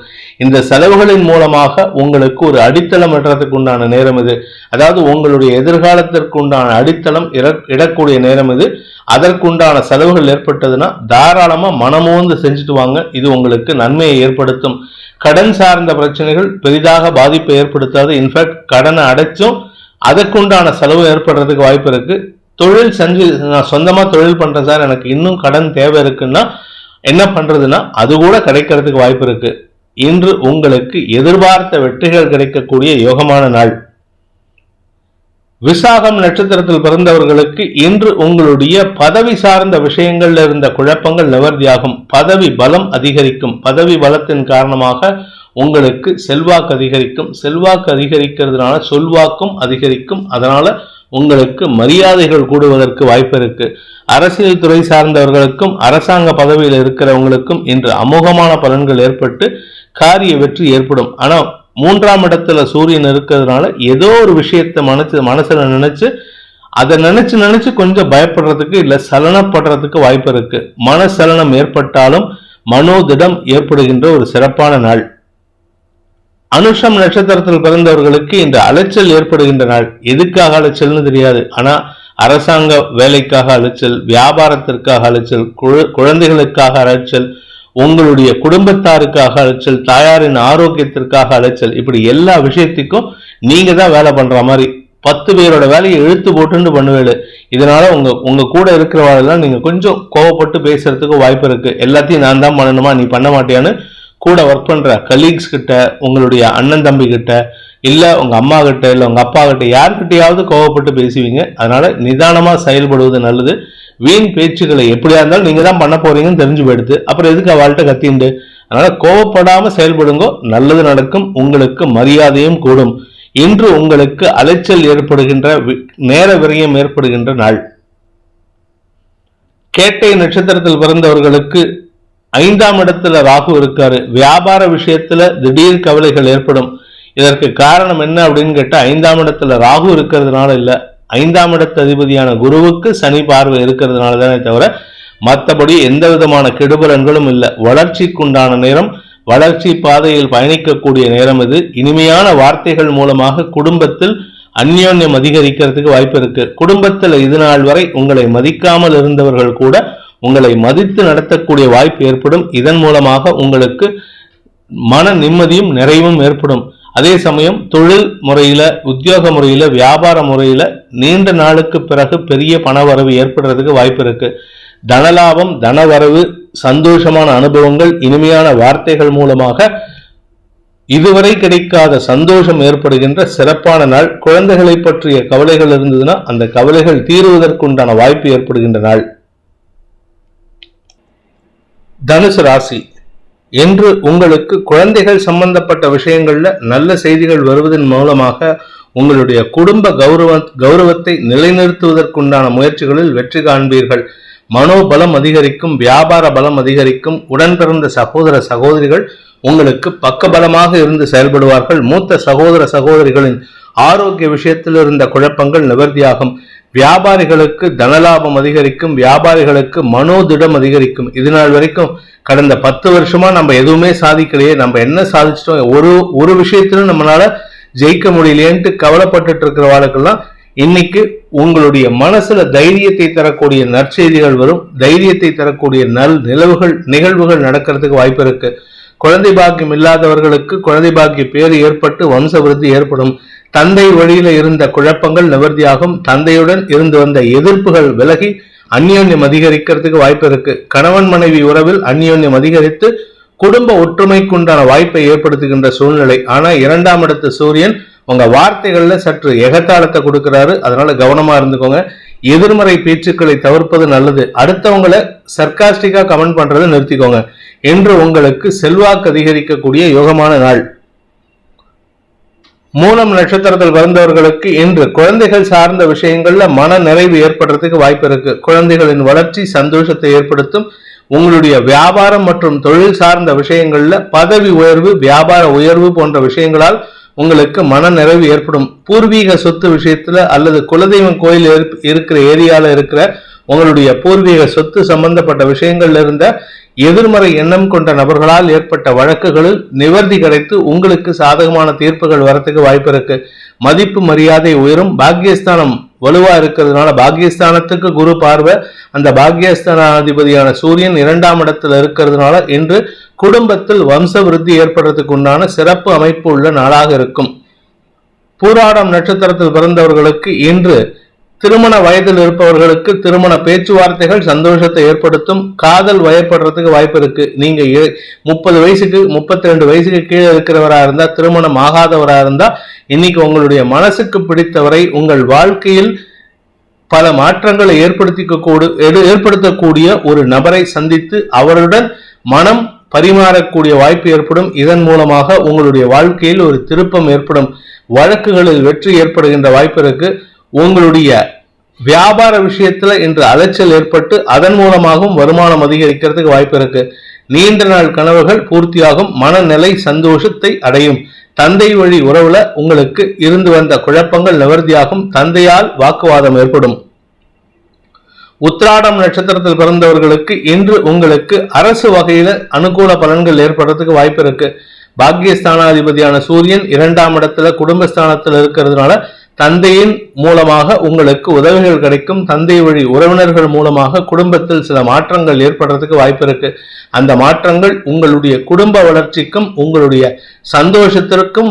இந்த செலவுகளின் மூலமாக உங்களுக்கு ஒரு அடித்தளம் இடறதுக்கு உண்டான நேரம் இது. அதாவது உங்களுடைய எதிர்காலத்திற்கு உண்டான அடித்தளம் இடக்கூடிய நேரம் இது. அதற்குண்டான செலவுகள் ஏற்பட்டதுன்னா தாராளமா மனமோந்து செஞ்சுட்டு வாங்க. இது உங்களுக்கு நன்மையை ஏற்படுத்தும். கடன் சார்ந்த பிரச்சனைகள் பெரிதாக பாதிப்பை ஏற்படுத்தாது. இன்ஃபேக்ட் கடனை அடைச்சும் அதற்குண்டான செலவு ஏற்படுறதுக்கு வாய்ப்பு இருக்கு. தொழில் செஞ்சு நான் சொந்தமா தொழில் பண்றேன் சார், எனக்கு இன்னும் கடன் தேவை இருக்குன்னா என்ன பண்றதுன்னா அது கூட கிடைக்கிறதுக்கு வாய்ப்பு இருக்கு. இன்று உங்களுக்கு எதிர்பார்த்த வெற்றிகள் கிடைக்கக்கூடிய யோகமான நாள். விசாகம் நட்சத்திரத்தில் பிறந்தவர்களுக்கு இன்று உங்களுடைய பதவி சார்ந்த விஷயங்கள்ல இருந்த குழப்பங்கள் நிவர்த்தியாகும். பதவி பலம் அதிகரிக்கும். பதவி பலத்தின் காரணமாக உங்களுக்கு செல்வாக்கு அதிகரிக்கும். செல்வாக்கு அதிகரிக்கிறதுனால சொல்வாக்கும் அதிகரிக்கும். அதனால உங்களுக்கு மரியாதைகள் கூடுவதற்கு வாய்ப்பு இருக்கு. அரசியல் துறை சார்ந்தவர்களுக்கும் அரசாங்க பதவியில் இருக்கிறவங்களுக்கும் இன்று அமோகமான பலன்கள் ஏற்பட்டு காரிய வெற்றி ஏற்படும். ஆனா 3ஆம் இடத்துல சூரியன் இருக்கிறதுனால ஏதோ ஒரு விஷயத்தை மனசுல நினைச்சு அதை நினைச்சு நினைச்சு கொஞ்சம் பயப்படுறதுக்கு இல்ல சலனப்படுறதுக்கு வாய்ப்பு இருக்கு. மனசலனம் ஏற்பட்டாலும் மனோதிடம் ஏற்படுகின்ற ஒரு சிறப்பான நாள். அனுஷம் நட்சத்திரத்தில் பிறந்தவர்களுக்கு இந்த அலைச்சல் ஏற்படுகின்ற நாள். எதுக்காக அலைச்சல்னு தெரியாது, ஆனா அரசாங்க வேலைக்காக அலைச்சல், வியாபாரத்திற்காக அலைச்சல், குழந்தைகளுக்காக அலைச்சல், உங்களுடைய குடும்பத்தாருக்காக அலைச்சல், தாயாரின் ஆரோக்கியத்திற்காக அலைச்சல், இப்படி எல்லா விஷயத்துக்கும் நீங்க தான் வேலை பண்ற மாதிரி 10 பேரோட வேலையை இழுத்து போட்டு பண்ணுவேடு. இதனால உங்க கூட இருக்கிறவாளெல்லாம் நீங்க கொஞ்சம் கோவப்பட்டு பேசுறதுக்கு வாய்ப்பு இருக்கு. எல்லாத்தையும் நான் தான் பண்ணணுமா, நீ பண்ண மாட்டியான்னு கூட ஒர்க் பண்ற கலீக்ஸ் கிட்ட, உங்களுடைய அண்ணன் தம்பி கிட்ட, இல்ல உங்க அம்மா கிட்ட, இல்ல உங்க அப்பா கிட்ட, யார்கிட்டயாவது கோவப்பட்டு பேசுவீங்க. அதனால நிதானமா செயல்படுவது நல்லது. வீண் பேச்சுக்களை எப்படியா இருந்தாலும் நீங்க தான் பண்ண போறீங்கன்னு தெரிஞ்சு போயிடுது, அப்புறம் எதுக்கு அவள்கிட்ட கத்திண்டு. அதனால கோவப்படாம செயல்படுங்க, நல்லது நடக்கும், உங்களுக்கு மரியாதையும் கூடும். இன்று உங்களுக்கு அலைச்சல் ஏற்படுகின்ற, நேர விரயம் ஏற்படுகின்ற நாள். கேட்டை நட்சத்திரத்தில் பிறந்தவர்களுக்கு 5ஆம் இடத்துல ராகு இருக்காரு. வியாபார விஷயத்துல திடீர் கவலைகள் ஏற்படும். இதற்கு காரணம் என்ன அப்படின்னு கேட்டா, 5ஆம் இடத்துல ராகு இருக்கிறதுனால இல்ல, 5ஆம் இடத்து அதிபதியான குருவுக்கு சனி பார்வை இருக்கிறதுனால தானே தவிர மற்றபடி எந்த விதமான கெடுபலன்களும் இல்லை. வளர்ச்சிக்குண்டான நேரம், வளர்ச்சி பாதையில் பயணிக்கக்கூடிய நேரம் இது. இனிமையான வார்த்தைகள் மூலமாக குடும்பத்தில் அந்யோன்யம் அதிகரிக்கிறதுக்கு வாய்ப்பு இருக்கு. குடும்பத்தில் இது நாள் வரை உங்களை மதிக்காமல் இருந்தவர்கள் கூட உங்களை மதித்து நடத்தக்கூடிய வாய்ப்பு ஏற்படும். இதன் மூலமாக உங்களுக்கு மன நிம்மதியும் நிறைவும் ஏற்படும். அதே சமயம் தொழில் முறையில, உத்தியோக முறையில, வியாபார முறையில நீண்ட நாளுக்கு பிறகு பெரிய பணவரவு ஏற்படுறதுக்கு வாய்ப்பு இருக்கு. தனலாபம், தனவரவு, சந்தோஷமான அனுபவங்கள், இனிமையான வார்த்தைகள் மூலமாக இதுவரை கிடைக்காத சந்தோஷம் ஏற்படுகின்ற சிறப்பான நாள். குழந்தைகளை பற்றிய கவலைகள் இருந்ததுன்னா அந்த கவலைகள் தீருவதற்குண்டான வாய்ப்பு ஏற்படுகின்ற நாள். தனுசு ராசி, என்று உங்களுக்கு குழந்தைகள் சம்பந்தப்பட்ட விஷயங்கள்ல நல்ல செய்திகள் வருவதன் மூலமாக உங்களுடைய குடும்ப கௌரவத்தை நிலைநிறுத்துவதற்குண்டான முயற்சிகளில் வெற்றி காண்பீர்கள். மனோபலம் அதிகரிக்கும், வியாபார பலம் அதிகரிக்கும். உடன் பிறந்த சகோதர சகோதரிகள் உங்களுக்கு பக்கபலமாக இருந்து செயல்படுவார்கள். மூத்த சகோதர சகோதரிகளின் ஆரோக்கிய விஷயத்தில் இருந்த குழப்பங்கள் நிவர்த்தியாகும். வியாபாரிகளுக்கு தனலாபம் அதிகரிக்கும், வியாபாரிகளுக்கு மனோதிடம் அதிகரிக்கும். இதனால் வரைக்கும் கடந்த 10 வருஷமா நம்ம எதுவுமே சாதிக்கலையே, நம்ம என்ன சாதிச்சிட்டோம், ஒரு விஷயத்திலும் நம்மளால ஜெயிக்க முடியலையேன்ட்டு கவலைப்பட்டு இருக்கிறவாளுக்கெல்லாம் இன்னைக்கு உங்களுடைய மனசுல தைரியத்தை தரக்கூடிய நற்செய்திகள் வரும். தைரியத்தை தரக்கூடிய நிகழ்வுகள் நடக்கிறதுக்கு வாய்ப்பு இருக்கு. குழந்தை பாக்கியம் இல்லாதவர்களுக்கு குழந்தை பாக்கிய பேர் ஏற்பட்டு வம்ச விருத்தி ஏற்படும். தந்தை வழியில இருந்த குழப்பங்கள் நிவர்த்தியாகும். தந்தையுடன் இருந்து வந்த எதிர்ப்புகள் விலகி அந்யோன்யம் அதிகரிக்கிறதுக்கு வாய்ப்பு இருக்கு. கணவன் மனைவி உறவில் அந்யோன்யம் அதிகரித்து குடும்ப ஒற்றுமைக்குண்டான வாய்ப்பை ஏற்படுத்துகின்ற சூழ்நிலை. ஆனா 2ஆம் இடத்து சூரியன் உங்க வார்த்தைகள்ல சற்று எகத்தாளத்தை கொடுக்கிறாரு. அதனால கவனமா இருந்துக்கோங்க. எதிர்மறை பேச்சுக்களை தவிர்ப்பது நல்லது. அடுத்தவங்களை சர்க்காஸ்டிக்கா கமெண்ட் பண்றதை நிறுத்திக்கோங்க. என்று உங்களுக்கு செல்வாக்கு அதிகரிக்கக்கூடிய யோகமான நாள். மூலம் நட்சத்திரத்தில் பிறந்தவர்களுக்கு இன்று குழந்தைகள் சார்ந்த விஷயங்கள்ல மன நிறைவு ஏற்படுறதுக்கு வாய்ப்பு இருக்கு. குழந்தைகளின் வளர்ச்சி சந்தோஷத்தை ஏற்படுத்தும். உங்களுடைய வியாபாரம் மற்றும் தொழில் சார்ந்த விஷயங்கள்ல பதவி உயர்வு, வியாபார உயர்வு போன்ற விஷயங்களால் உங்களுக்கு மன நிறைவு ஏற்படும். பூர்வீக சொத்து விஷயத்துல அல்லது குலதெய்வம் கோயில் இருக்கிற ஏரியால இருக்கிற உங்களுடைய பூர்வீக சொத்து சம்பந்தப்பட்ட விஷயங்கள்ல இருந்த எதிர்மறை எண்ணம் கொண்ட நபர்களால் ஏற்பட்ட வழக்குகளில் நிவர்த்தி கிடைத்து உங்களுக்கு சாதகமான தீர்ப்புகள் வரத்துக்கு வாய்ப்பு இருக்கு. மதிப்பு மரியாதை உயரும். பாக்கியஸ்தானம் வலுவா இருக்கிறதுனால பாக்கியஸ்தானத்துக்கு குரு பார்வை, அந்த பாக்கியஸ்தானாதிபதியான சூரியன் 2ஆம் இடத்துல இருக்கிறதுனால இன்று குடும்பத்தில் வம்ச விருத்தி ஏற்படுறதுக்கு உண்டான சிறப்பு அமைப்பு உள்ள நாளாக இருக்கும். பூராடம் நட்சத்திரத்தில் பிறந்தவர்களுக்கு இன்று திருமண வயதில் இருப்பவர்களுக்கு திருமண பேச்சுவார்த்தைகள் சந்தோஷத்தை ஏற்படுத்தும். காதல் வயப்படுறதுக்கு வாய்ப்பு இருக்கு. நீங்க 30 வயசுக்கு 32 வயசுக்கு கீழே இருக்கிறவரா இருந்தா, திருமணம் ஆகாதவரா இருந்தா, இன்னைக்கு உங்களுடைய மனசுக்கு பிடித்தவரை உங்கள் வாழ்க்கையில் பல மாற்றங்களை ஏற்படுத்தக்கூடிய ஒரு நபரை சந்தித்து அவருடன் மனம் பரிமாறக்கூடிய வாய்ப்பு ஏற்படும். இதன் மூலமாக உங்களுடைய வாழ்க்கையில் ஒரு திருப்பம் ஏற்படும். வழக்குகளில் வெற்றி ஏற்படுகின்ற வாய்ப்பு இருக்கு. உங்களுடைய வியாபார விஷயத்துல இன்று அலைச்சல் ஏற்பட்டு அதன் மூலமாகவும் வருமானம் அதிகரிக்கிறதுக்கு வாய்ப்பு இருக்கு. நீண்ட நாள் கனவுகள் பூர்த்தியாகும். மனநிலை சந்தோஷத்தை அடையும். தந்தை வழி உறவுல உங்களுக்கு இருந்து வந்த குழப்பங்கள் நிவர்த்தியாகும். தந்தையால் வாக்குவாதம் ஏற்படும். உத்திராடம் நட்சத்திரத்தில் பிறந்தவர்களுக்கு இன்று உங்களுக்கு அரசு வகையில அனுகூல பலன்கள் ஏற்படுறதுக்கு வாய்ப்பு இருக்கு. பாக்கியஸ்தானாதிபதியான சூரியன் 2ஆம் இடத்துல குடும்பஸ்தானத்தில் இருக்கிறதுனால தந்தையின் மூலமாக உங்களுக்கு உதவிகள் கிடைக்கும். தந்தை வழி உறவினர்கள் மூலமாக குடும்பத்தில் சில மாற்றங்கள் ஏற்படுறதுக்கு வாய்ப்பு இருக்கு. அந்த மாற்றங்கள் உங்களுடைய குடும்ப வளர்ச்சிக்கும் உங்களுடைய சந்தோஷத்திற்கும்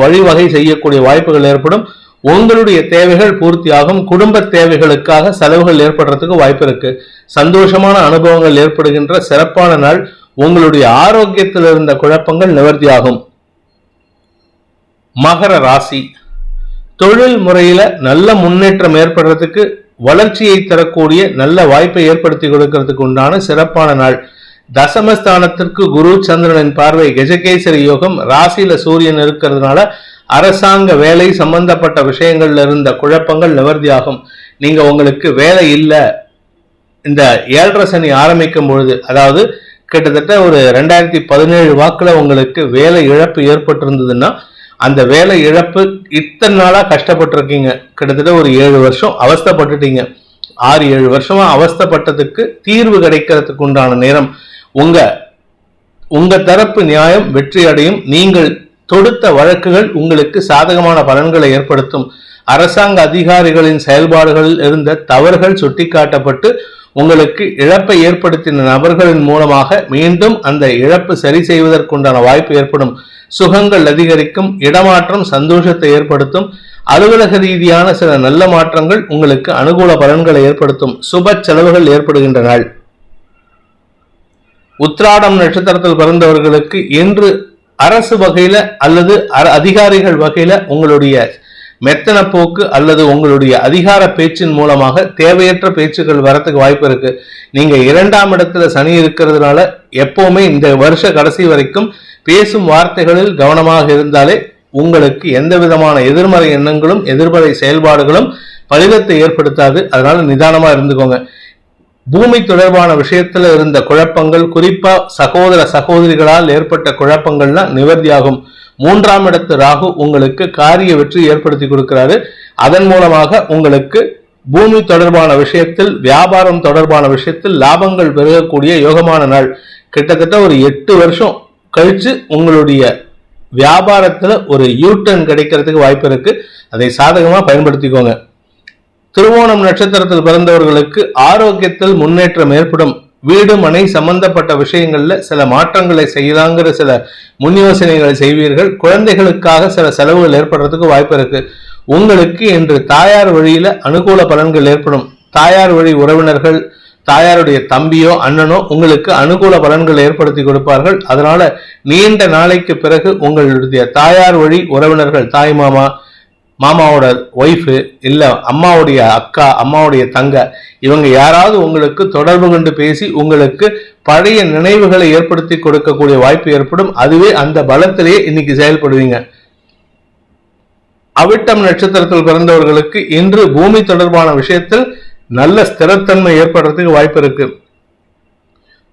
வழிவகை செய்யக்கூடிய வாய்ப்புகள் ஏற்படும். உங்களுடைய தேவைகள் பூர்த்தியாகும். குடும்ப தேவைகளுக்காக செலவுகள் ஏற்படுறதுக்கு வாய்ப்பு இருக்கு. சந்தோஷமான அனுபவங்கள் ஏற்படுகின்ற சிறப்பான நாள். உங்களுடைய ஆரோக்கியத்தில் இருந்த குழப்பங்கள் நிவர்த்தியாகும். மகர ராசி, தொழில் முறையில நல்ல முன்னேற்றம் ஏற்படுறதுக்கு, வளர்ச்சியை தரக்கூடிய நல்ல வாய்ப்பை ஏற்படுத்தி கொடுக்கிறதுக்கு உண்டான சிறப்பான நாள். தசமஸ்தானத்திற்கு குரு சந்திரனின் பார்வை, கஜகேசரி யோகம், ராசியில சூரியன் இருக்கிறதுனால அரசாங்க வேலை சம்பந்தப்பட்ட விஷயங்கள்ல இருந்த குழப்பங்கள் நிவர்த்தியாகும். நீங்க உங்களுக்கு வேலை இல்லை, இந்த 7.5 சனி ஆரம்பிக்கும் பொழுது, அதாவது கிட்டத்தட்ட ஒரு 2017 வாக்குல உங்களுக்கு வேலை இழப்பு ஏற்பட்டிருந்ததுன்னா, அந்த வேலை இழப்பு இத்தனை நாளா கஷ்டப்பட்டு இருக்கீங்க, கிட்டத்தட்ட ஒரு 7 வருஷம் அவஸ்தப்பட்டுட்டீங்க. 6-7 வருஷமா அவஸ்தப்பட்டதுக்கு தீர்வு கிடைக்கிறதுக்கு உண்டான நேரம். உங்க தரப்பு நியாயம் வெற்றி அடையும். நீங்கள் தொடுத்த வழக்குகள் உங்களுக்கு சாதகமான பலன்களை ஏற்படுத்தும். அரசாங்க அதிகாரிகளின் செயல்பாடுகளில் இருந்த தவறுகள் சுட்டிக்காட்டப்பட்டு உங்களுக்கு இழப்பை ஏற்படுத்தின நபர்களின் மூலமாக மீண்டும் அந்த இழப்பு சரி செய்வதற்குண்டான வாய்ப்பு ஏற்படும். சுகங்கள் அதிகரிக்கும். இடமாற்றம் சந்தோஷத்தை ஏற்படுத்தும். அலுவலக ரீதியான சில நல்ல மாற்றங்கள் உங்களுக்கு அனுகூல பலன்களை ஏற்படுத்தும். சுப செலவுகள் ஏற்படுகின்ற நாள். உத்திராடம் நட்சத்திரத்தில் பிறந்தவர்களுக்கு இன்று அரசு வகையில அல்லது அதிகாரிகள் வகையில உங்களுடைய மெத்தன போக்கு அல்லது உங்களுடைய அதிகார பேச்சின் மூலமாக தேவையற்ற பேச்சுக்கள் வரத்துக்கு வாய்ப்பு இருக்கு. நீங்க 2ஆம் இடத்துல சனி இருக்கிறதுனால எப்பவுமே இந்த வருஷ கடைசி வரைக்கும் பேசும் வார்த்தைகளில் கவனமாக இருந்தாலே உங்களுக்கு எந்த விதமான எதிர்மறை எண்ணங்களும் எதிர்மறை செயல்பாடுகளும் பலிதத்தை ஏற்படுத்தாது. அதனால நிதானமா இருந்துக்கோங்க. பூமி தொடர்பான விஷயத்துல இருந்த குழப்பங்கள், குறிப்பா சகோதர சகோதரிகளால் ஏற்பட்ட குழப்பங்கள்லாம் நிவர்த்தியாகும். 3ஆம் இடத்து ராகு உங்களுக்கு காரிய வெற்றி ஏற்படுத்தி கொடுக்கிறாரு. அதன் மூலமாக உங்களுக்கு பூமி தொடர்பான விஷயத்தில், வியாபாரம் தொடர்பான விஷயத்தில் லாபங்கள் பெருகக்கூடிய யோகமான நாள். கிட்டத்தட்ட ஒரு 8 வருஷம் கழிச்சு உங்களுடைய வியாபாரத்துல ஒரு யூட்டர்ன் கிடைக்கிறதுக்கு வாய்ப்பு இருக்கு. அதை சாதகமா பயன்படுத்திக்கோங்க. திருவோணம் நட்சத்திரத்தில் பிறந்தவர்களுக்கு ஆரோக்கியத்தில் முன்னேற்றம் ஏற்படும். வீடு மனை சம்பந்தப்பட்ட விஷயங்கள்ல சில மாற்றங்களை செய்யலாங்கிற சில முன் யோசனைகளை செய்வீர்கள். குழந்தைகளுக்காக சில செலவுகள் ஏற்படுறதுக்கு வாய்ப்பு இருக்கு. உங்களுக்கு இன்று தாயார் வழியில அனுகூல பலன்கள் ஏற்படும். தாயார் வழி உறவினர்கள், தாயாருடைய தம்பியோ அண்ணனோ உங்களுக்கு அனுகூல பலன்கள் ஏற்படுத்தி கொடுப்பார்கள். அதனால நீண்ட நாளைக்கு பிறகு உங்களுடைய தாயார் வழி உறவினர்கள், தாய் மாமா, மாமாவோட ஒய்ஃபு, இல்ல அம்மாவுடைய அக்கா, அம்மாவுடைய தங்க, இவங்க யாராவது உங்களுக்கு தொடர்பு கொண்டு பேசி உங்களுக்கு பழைய நினைவுகளை ஏற்படுத்தி கொடுக்கக்கூடிய வாய்ப்பு ஏற்படும். அதுவே அந்த பலத்திலேயே இன்னைக்கு செயல்படுவீங்க. அவிட்டம் நட்சத்திரத்தில் பிறந்தவர்களுக்கு இன்று பூமி தொடர்பான விஷயத்தில் நல்ல ஸ்திரத்தன்மை ஏற்படுறதுக்கு வாய்ப்பு இருக்கு.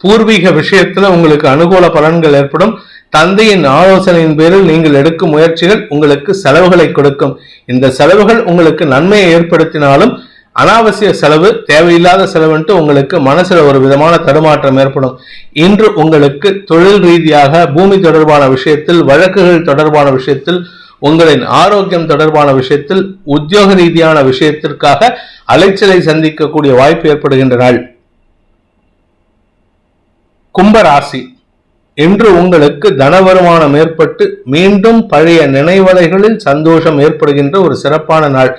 பூர்வீக விஷயத்துல உங்களுக்கு அனுகூல பலன்கள் ஏற்படும். தந்தையின் ஆலோசனையின் பேரில் நீங்கள் எடுக்கும் முயற்சிகள் உங்களுக்கு செலவுகளை கொடுக்கும். இந்த செலவுகள் உங்களுக்கு நன்மையை ஏற்படுத்தினாலும் அனாவசிய செலவு, தேவையில்லாத செலவுன்ட்டு உங்களுக்கு மனசுல ஒரு விதமான தடுமாற்றம் ஏற்படும். இன்று உங்களுக்கு தொழில் ரீதியாக, பூமி தொடர்பான விஷயத்தில், வழக்குகள் தொடர்பான விஷயத்தில், உங்களின் ஆரோக்கியம் தொடர்பான விஷயத்தில், உத்தியோக ரீதியான விஷயத்திற்காக அலைச்சலை சந்திக்கக்கூடிய வாய்ப்பு ஏற்படுகின்ற நாள். கும்பராசி, இன்று உங்களுக்கு தன வருமானம் ஏற்பட்டு மீண்டும் பழைய நினைவலைகளில் சந்தோஷம் ஏற்படுகின்ற ஒரு சிறப்பான நாள்.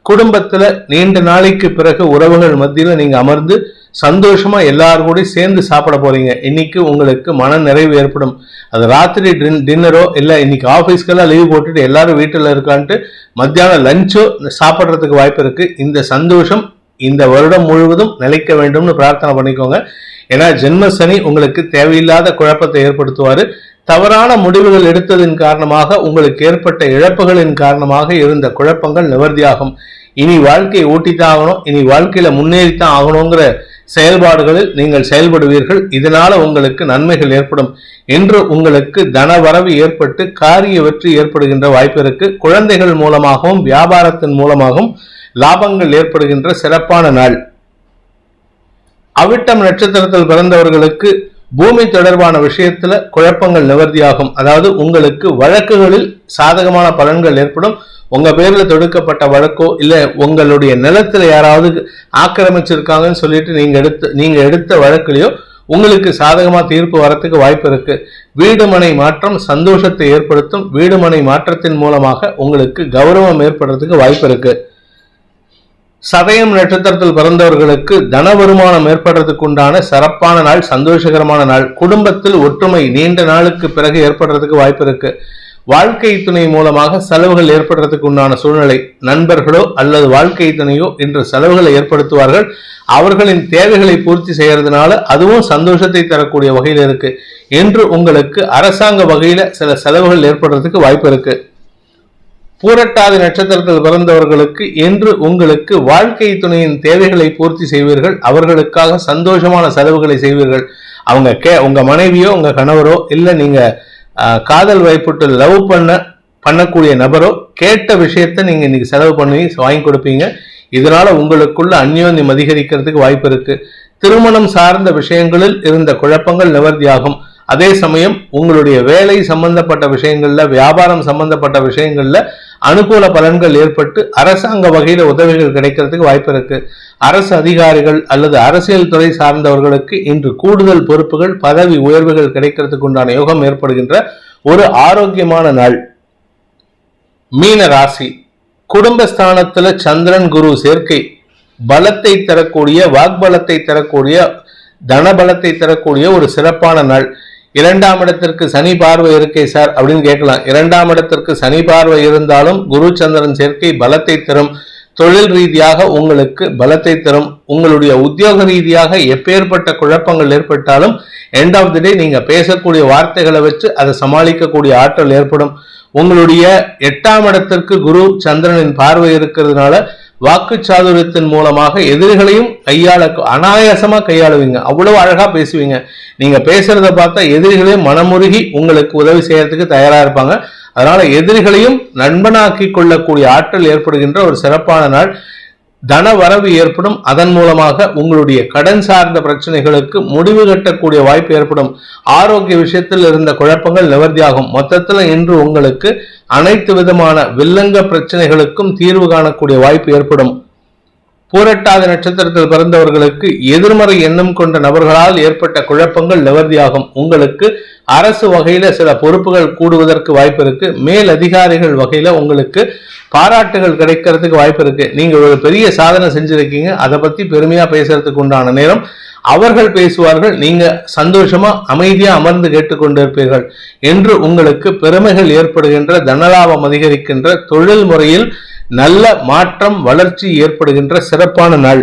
குடும்பத்துல நீண்ட நாளைக்கு பிறகு உறவுகள் மத்தியில நீங்க அமர்ந்து சந்தோஷமா எல்லாரும் கூட சேர்ந்து சாப்பிட போறீங்க. இன்னைக்கு உங்களுக்கு மன நிறைவு ஏற்படும். அது ராத்திரி டின்னரோ இல்ல இன்னைக்கு ஆபீஸ்க்கெல்லாம் லீவ் போட்டுட்டு எல்லாரும் வீட்டுல இருக்கான்ட்டு மத்தியானம் லஞ்சோ சாப்பிட்றதுக்கு வாய்ப்பு இருக்கு. இந்த சந்தோஷம் இந்த வருடம் முழுவதும் நிலைக்க வேண்டும்னு பிரார்த்தனை பண்ணிக்கோங்க. ஏன்னா ஜென்ம சனி உங்களுக்கு தேவையில்லாத குழப்பத்தை ஏற்படுத்துவாரு. தவறான முடிவுகள் எடுத்ததின் காரணமாக உங்களுக்கு ஏற்பட்ட இழப்புகளின் காரணமாக இருந்த குழப்பங்கள் நிவர்த்தியாகும். இனி வாழ்க்கையை ஓட்டித்தான் ஆகணும், இனி வாழ்க்கையில முன்னேறித்தான் ஆகணுங்கிற செயல்பாடுகளில் நீங்கள் செயல்படுவீர்கள். இதனால உங்களுக்கு நன்மைகள் ஏற்படும். இன்று உங்களுக்கு தனவரவு ஏற்பட்டு காரிய வெற்றி ஏற்படுகின்ற வாய்ப்பு இருக்கு. குழந்தைகள் மூலமாகவும் வியாபாரத்தின் மூலமாகவும் லாபங்கள் ஏற்படுகின்ற சிறப்பான நாள். அவிட்டம் நட்சத்திரத்தில் பிறந்தவர்களுக்கு பூமி தொடர்பான விஷயத்துல குழப்பங்கள் நிவர்த்தியாகும். அதாவது உங்களுக்கு வழக்குகளில் சாதகமான பலன்கள் ஏற்படும். உங்க பேர்ல தொடுக்கப்பட்ட வழக்கோ இல்ல உங்களுடைய நிலத்துல யாராவது ஆக்கிரமிச்சிருக்காங்கன்னு சொல்லிட்டு நீங்க எடுத்த வழக்குலையோ உங்களுக்கு சாதகமா தீர்ப்பு வரத்துக்கு வாய்ப்பு இருக்கு. வீடு மனை மாற்றம் சந்தோஷத்தை ஏற்படுத்தும். வீடு மனை மாற்றத்தின் மூலமாக உங்களுக்கு கௌரவம் ஏற்படுறதுக்கு வாய்ப்பு இருக்கு. சதயம் நட்சத்திரத்தில் பிறந்தவர்களுக்கு தன வருமானம் ஏற்படுறதுக்கு உண்டான சிறப்பான நாள், சந்தோஷகரமான நாள். குடும்பத்தில் ஒற்றுமை நீண்ட நாளுக்கு பிறகு ஏற்படுறதுக்கு வாய்ப்பு இருக்கு. வாழ்க்கை துணை மூலமாக செலவுகள் ஏற்படுறதுக்கு உண்டான சூழ்நிலை. நண்பர்களோ அல்லது வாழ்க்கை துணையோ இன்று செலவுகளை ஏற்படுத்துவார்கள். அவர்களின் தேவைகளை பூர்த்தி செய்யறதுனால அதுவும் சந்தோஷத்தை தரக்கூடிய வகையில் இருக்கு. என்று உங்களுக்கு அரசாங்க வகையில சில செலவுகள் ஏற்படுறதுக்கு வாய்ப்பு இருக்கு. பூரட்டாதி நட்சத்திரத்தில் பிறந்தவர்களுக்கு இன்று உங்களுக்கு வாழ்க்கை துணையின் தேவைகளை பூர்த்தி செய்வீர்கள். அவர்களுக்காக சந்தோஷமான செலவுகளை செய்வீர்கள். உங்க மனைவியோ உங்க கணவரோ இல்ல நீங்க காதல் வைப்புட்டு லவ் பண்ணக்கூடிய நபரோ கேட்ட விஷயத்த நீங்க இன்னைக்கு செலவு பண்ணி வாங்கி கொடுப்பீங்க. இதனால உங்களுக்குள்ள அந்யோன்யம் அதிகரிக்கிறதுக்கு வாய்ப்பு இருக்கு. திருமணம் சார்ந்த விஷயங்களில் இருந்த குழப்பங்கள் நிவர்த்தியாகும். அதே சமயம் உங்களுடைய வேலை சம்பந்தப்பட்ட விஷயங்கள்ல வியாபாரம் சம்பந்தப்பட்ட விஷயங்கள்ல அனுகூல பலன்கள் ஏற்பட்டு அரசாங்க வகையில உதவிகள் கிடைக்கிறதுக்கு வாய்ப்பு இருக்கு. அரசு அதிகாரிகள் அல்லது அரசியல் துறை சார்ந்தவர்களுக்கு இன்று கூடுதல் பொறுப்புகள் பதவி உயர்வுகள் கிடைக்கிறதுக்கு உண்டான யோகம் ஏற்படுகின்ற ஒரு ஆரோக்கியமான நாள். மீன ராசி. குடும்பஸ்தானத்துல சந்திரன் குரு சேர்க்கை பலத்தை தரக்கூடிய, வாக்பலத்தை தரக்கூடிய, தனபலத்தை தரக்கூடிய ஒரு சிறப்பான நாள். 2ஆம் இடத்திற்கு சனி பார்வை இருக்கே சார் அப்படின்னு கேட்கலாம். 2ஆம் இடத்திற்கு சனி பார்வை இருந்தாலும் குரு சந்திரன் சேர்க்கை பலத்தை தரும். தொழில் ரீதியாக உங்களுக்கு பலத்தை தரும். உங்களுடைய உத்தியோக ரீதியாக எப்பேற்பட்ட குழப்பங்கள் ஏற்பட்டாலும் எண்ட் ஆஃப் தி டே நீங்க பேசக்கூடிய வார்த்தைகளை வச்சு அதை சமாளிக்கக்கூடிய ஆற்றல் ஏற்படும். உங்களுடைய 8ஆம் இடத்திற்கு குரு சந்திரனின் பார்வை இருக்கிறதுனால வாக்கு சாதுரியத்தின் மூலமாக எதிரிகளையும் அனாயாசமா கையாளுவீங்க. அவ்வளவு அழகா பேசுவீங்க. நீங்க பேசுறத பார்த்தா எதிரிகளையும் மனமுருகி உங்களுக்கு உதவி செய்யறதுக்கு தயாரா இருப்பாங்க. அதனால எதிரிகளையும் நண்பனாக்கி கொள்ளக்கூடிய ஆற்றல் ஏற்படுகின்ற ஒரு சிறப்பான நாள். தன வரவு ஏற்படும். அதன் மூலமாக உங்களுடைய கடன் சார்ந்த பிரச்சனைகளுக்கு முடிவு கட்டக்கூடிய வாய்ப்பு ஏற்படும். ஆரோக்கிய விஷயத்தில் இருந்த குழப்பங்கள் நிவர்த்தியாகும். மொத்தத்தில் இன்று உங்களுக்கு அனைத்து விதமான வில்லங்க பிரச்சனைகளுக்கும் தீர்வு காணக்கூடிய வாய்ப்பு ஏற்படும். பூரட்டாதி நட்சத்திரத்தில் பிறந்தவர்களுக்கு எதிர்மறை எண்ணம் கொண்ட நபர்களால் ஏற்பட்ட குழப்பங்கள் நிவர்த்தியாகும். உங்களுக்கு அரசு வகையில சில பொறுப்புகள் கூடுவதற்கு வாய்ப்பு இருக்கு. மேல் அதிகாரிகள் வகையில உங்களுக்கு பாராட்டுகள் கிடைக்கிறதுக்கு வாய்ப்பு இருக்கு. நீங்க ஒரு பெரிய சாதனை செஞ்சிருக்கீங்க, அதை பத்தி பெருமையா பேசுறதுக்கு உண்டான நேரம். அவர்கள் பேசுவார்கள், நீங்க சந்தோஷமா அமைதியா அமர்ந்து கேட்டுக்கொண்டிருப்பீர்கள். என்று உங்களுக்கு பெருமைகள் ஏற்படுகின்ற, தனலாபம் அதிகரிக்கின்ற, தொழில் முறையில் நல்ல மாற்றம் வளர்ச்சி ஏற்படுகின்ற சிறப்பான நாள்.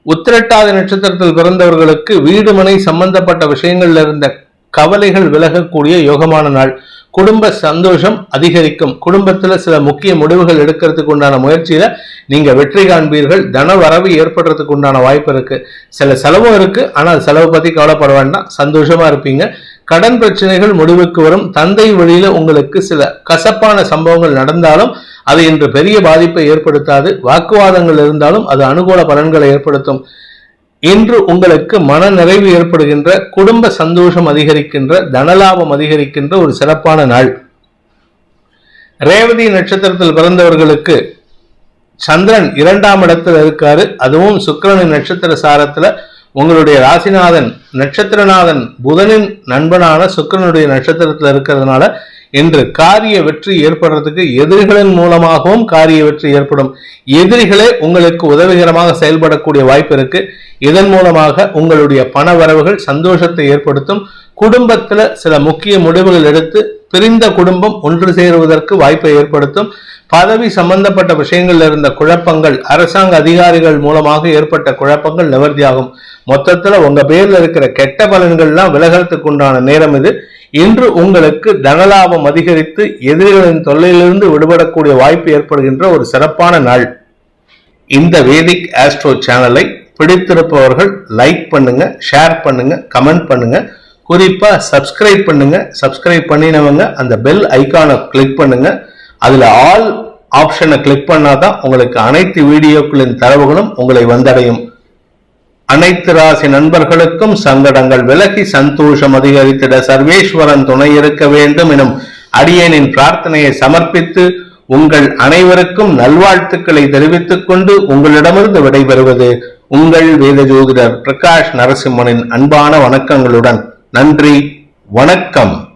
உத்திரட்டாதி நட்சத்திரத்தில் பிறந்தவர்களுக்கு வீடு மனை சம்பந்தப்பட்ட விஷயங்கள்ல இருந்த கவலைகள் விலகக்கூடிய யோகமான நாள். குடும்ப சந்தோஷம் அதிகரிக்கும். குடும்பத்துல சில முக்கிய முடிவுகள் எடுக்கிறதுக்கு உண்டான முயற்சியில நீங்க வெற்றி காண்பீர்கள். தன வரவு ஏற்படுறதுக்கு உண்டான வாய்ப்பு இருக்கு. சில செலவும் இருக்கு, ஆனால் செலவு பத்தி கவலைப்பட வேண்டாம், சந்தோஷமா இருப்பீங்க. கடன் பிரச்சனைகள் முடிவுக்கு வரும். தந்தை வழியில உங்களுக்கு சில கசப்பான சம்பவங்கள் நடந்தாலும் அது இன்று பெரிய பாதிப்பை ஏற்படுத்தாது. வாக்குவாதங்கள் இருந்தாலும் அது அனுகூல பலன்களை ஏற்படுத்தும். இன்று உங்களுக்கு மன நிறைவு ஏற்படுகின்ற, குடும்ப சந்தோஷம் அதிகரிக்கின்ற, தனலாபம் அதிகரிக்கின்ற ஒரு சிறப்பான நாள். ரேவதி நட்சத்திரத்தில் பிறந்தவர்களுக்கு சந்திரன் 2ஆம் இடத்துல இருக்காரு. அதுவும் சுக்கிரனின் நட்சத்திர சாரத்துல உங்களுடைய ராசிநாதன் நட்சத்திரநாதன் புதனின் நண்பனான சுக்கிரனுடைய நட்சத்திரத்துல இருக்கிறதுனால இன்று காரிய வெற்றி ஏற்படுறதுக்கு எதிரிகளின் மூலமாகவும் காரிய வெற்றி ஏற்படும். எதிரிகளே உங்களுக்கு உதவிகரமாக செயல்படக்கூடிய வாய்ப்பு இருக்கு. இதன் மூலமாக உங்களுடைய பண வரவுகள் சந்தோஷத்தை ஏற்படுத்தும். குடும்பத்துல சில முக்கிய முடிவுகள் எடுத்து பிரிந்த குடும்பம் ஒன்று சேருவதற்கு வாய்ப்பை ஏற்படுத்தும். பதவி சம்பந்தப்பட்ட விஷயங்கள் இருந்த குழப்பங்கள், அரசாங்க அதிகாரிகள் மூலமாக ஏற்பட்ட குழப்பங்கள் நிவர்த்தியாகும். மொத்தத்துல உங்க பேர்ல இருக்கிற கெட்ட பலன்கள்லாம் விலகிறதுக்கு உண்டான நேரம் இது. இன்று உங்களுக்கு தனலாபம் அதிகரித்து எதிரிகளின் தொல்லையிலிருந்து விடுபடக்கூடிய வாய்ப்பு ஏற்படுகின்ற ஒரு சிறப்பான நாள். இந்த வேதிக் ஆஸ்ட்ரோ சேனலை பிடித்திருப்பவர்கள் லைக் பண்ணுங்க, ஷேர் பண்ணுங்க, கமெண்ட் பண்ணுங்க. குறிப்பா சப்ஸ்கிரைப் பண்ணுங்க. சப்ஸ்கிரைப் பண்ணினவங்க அந்த பெல் ஐகானை கிளிக் பண்ணுங்க. அதுல ஆல் ஆப்ஷனை கிளிக் பண்ணாதான் உங்களுக்கு அனைத்து வீடியோக்களின் தரவுகளும் உங்களை வந்தடையும். அனைத்து ராசி நண்பர்களுக்கும் சங்கடங்கள் விலகி சந்தோஷம் அதிகரித்திட சர்வேஸ்வரன் துணை இருக்க வேண்டும் எனும் அடியேனின் பிரார்த்தனையை சமர்ப்பித்து உங்கள் அனைவருக்கும் நல்வாழ்த்துக்களை தெரிவித்துக் கொண்டு உங்களிடமிருந்து விடைபெறுவது உங்கள் வேத ஜோதிடர் பிரகாஷ் நரசிம்மனின் அன்பான வணக்கங்களுடன். நன்றி, வணக்கம்.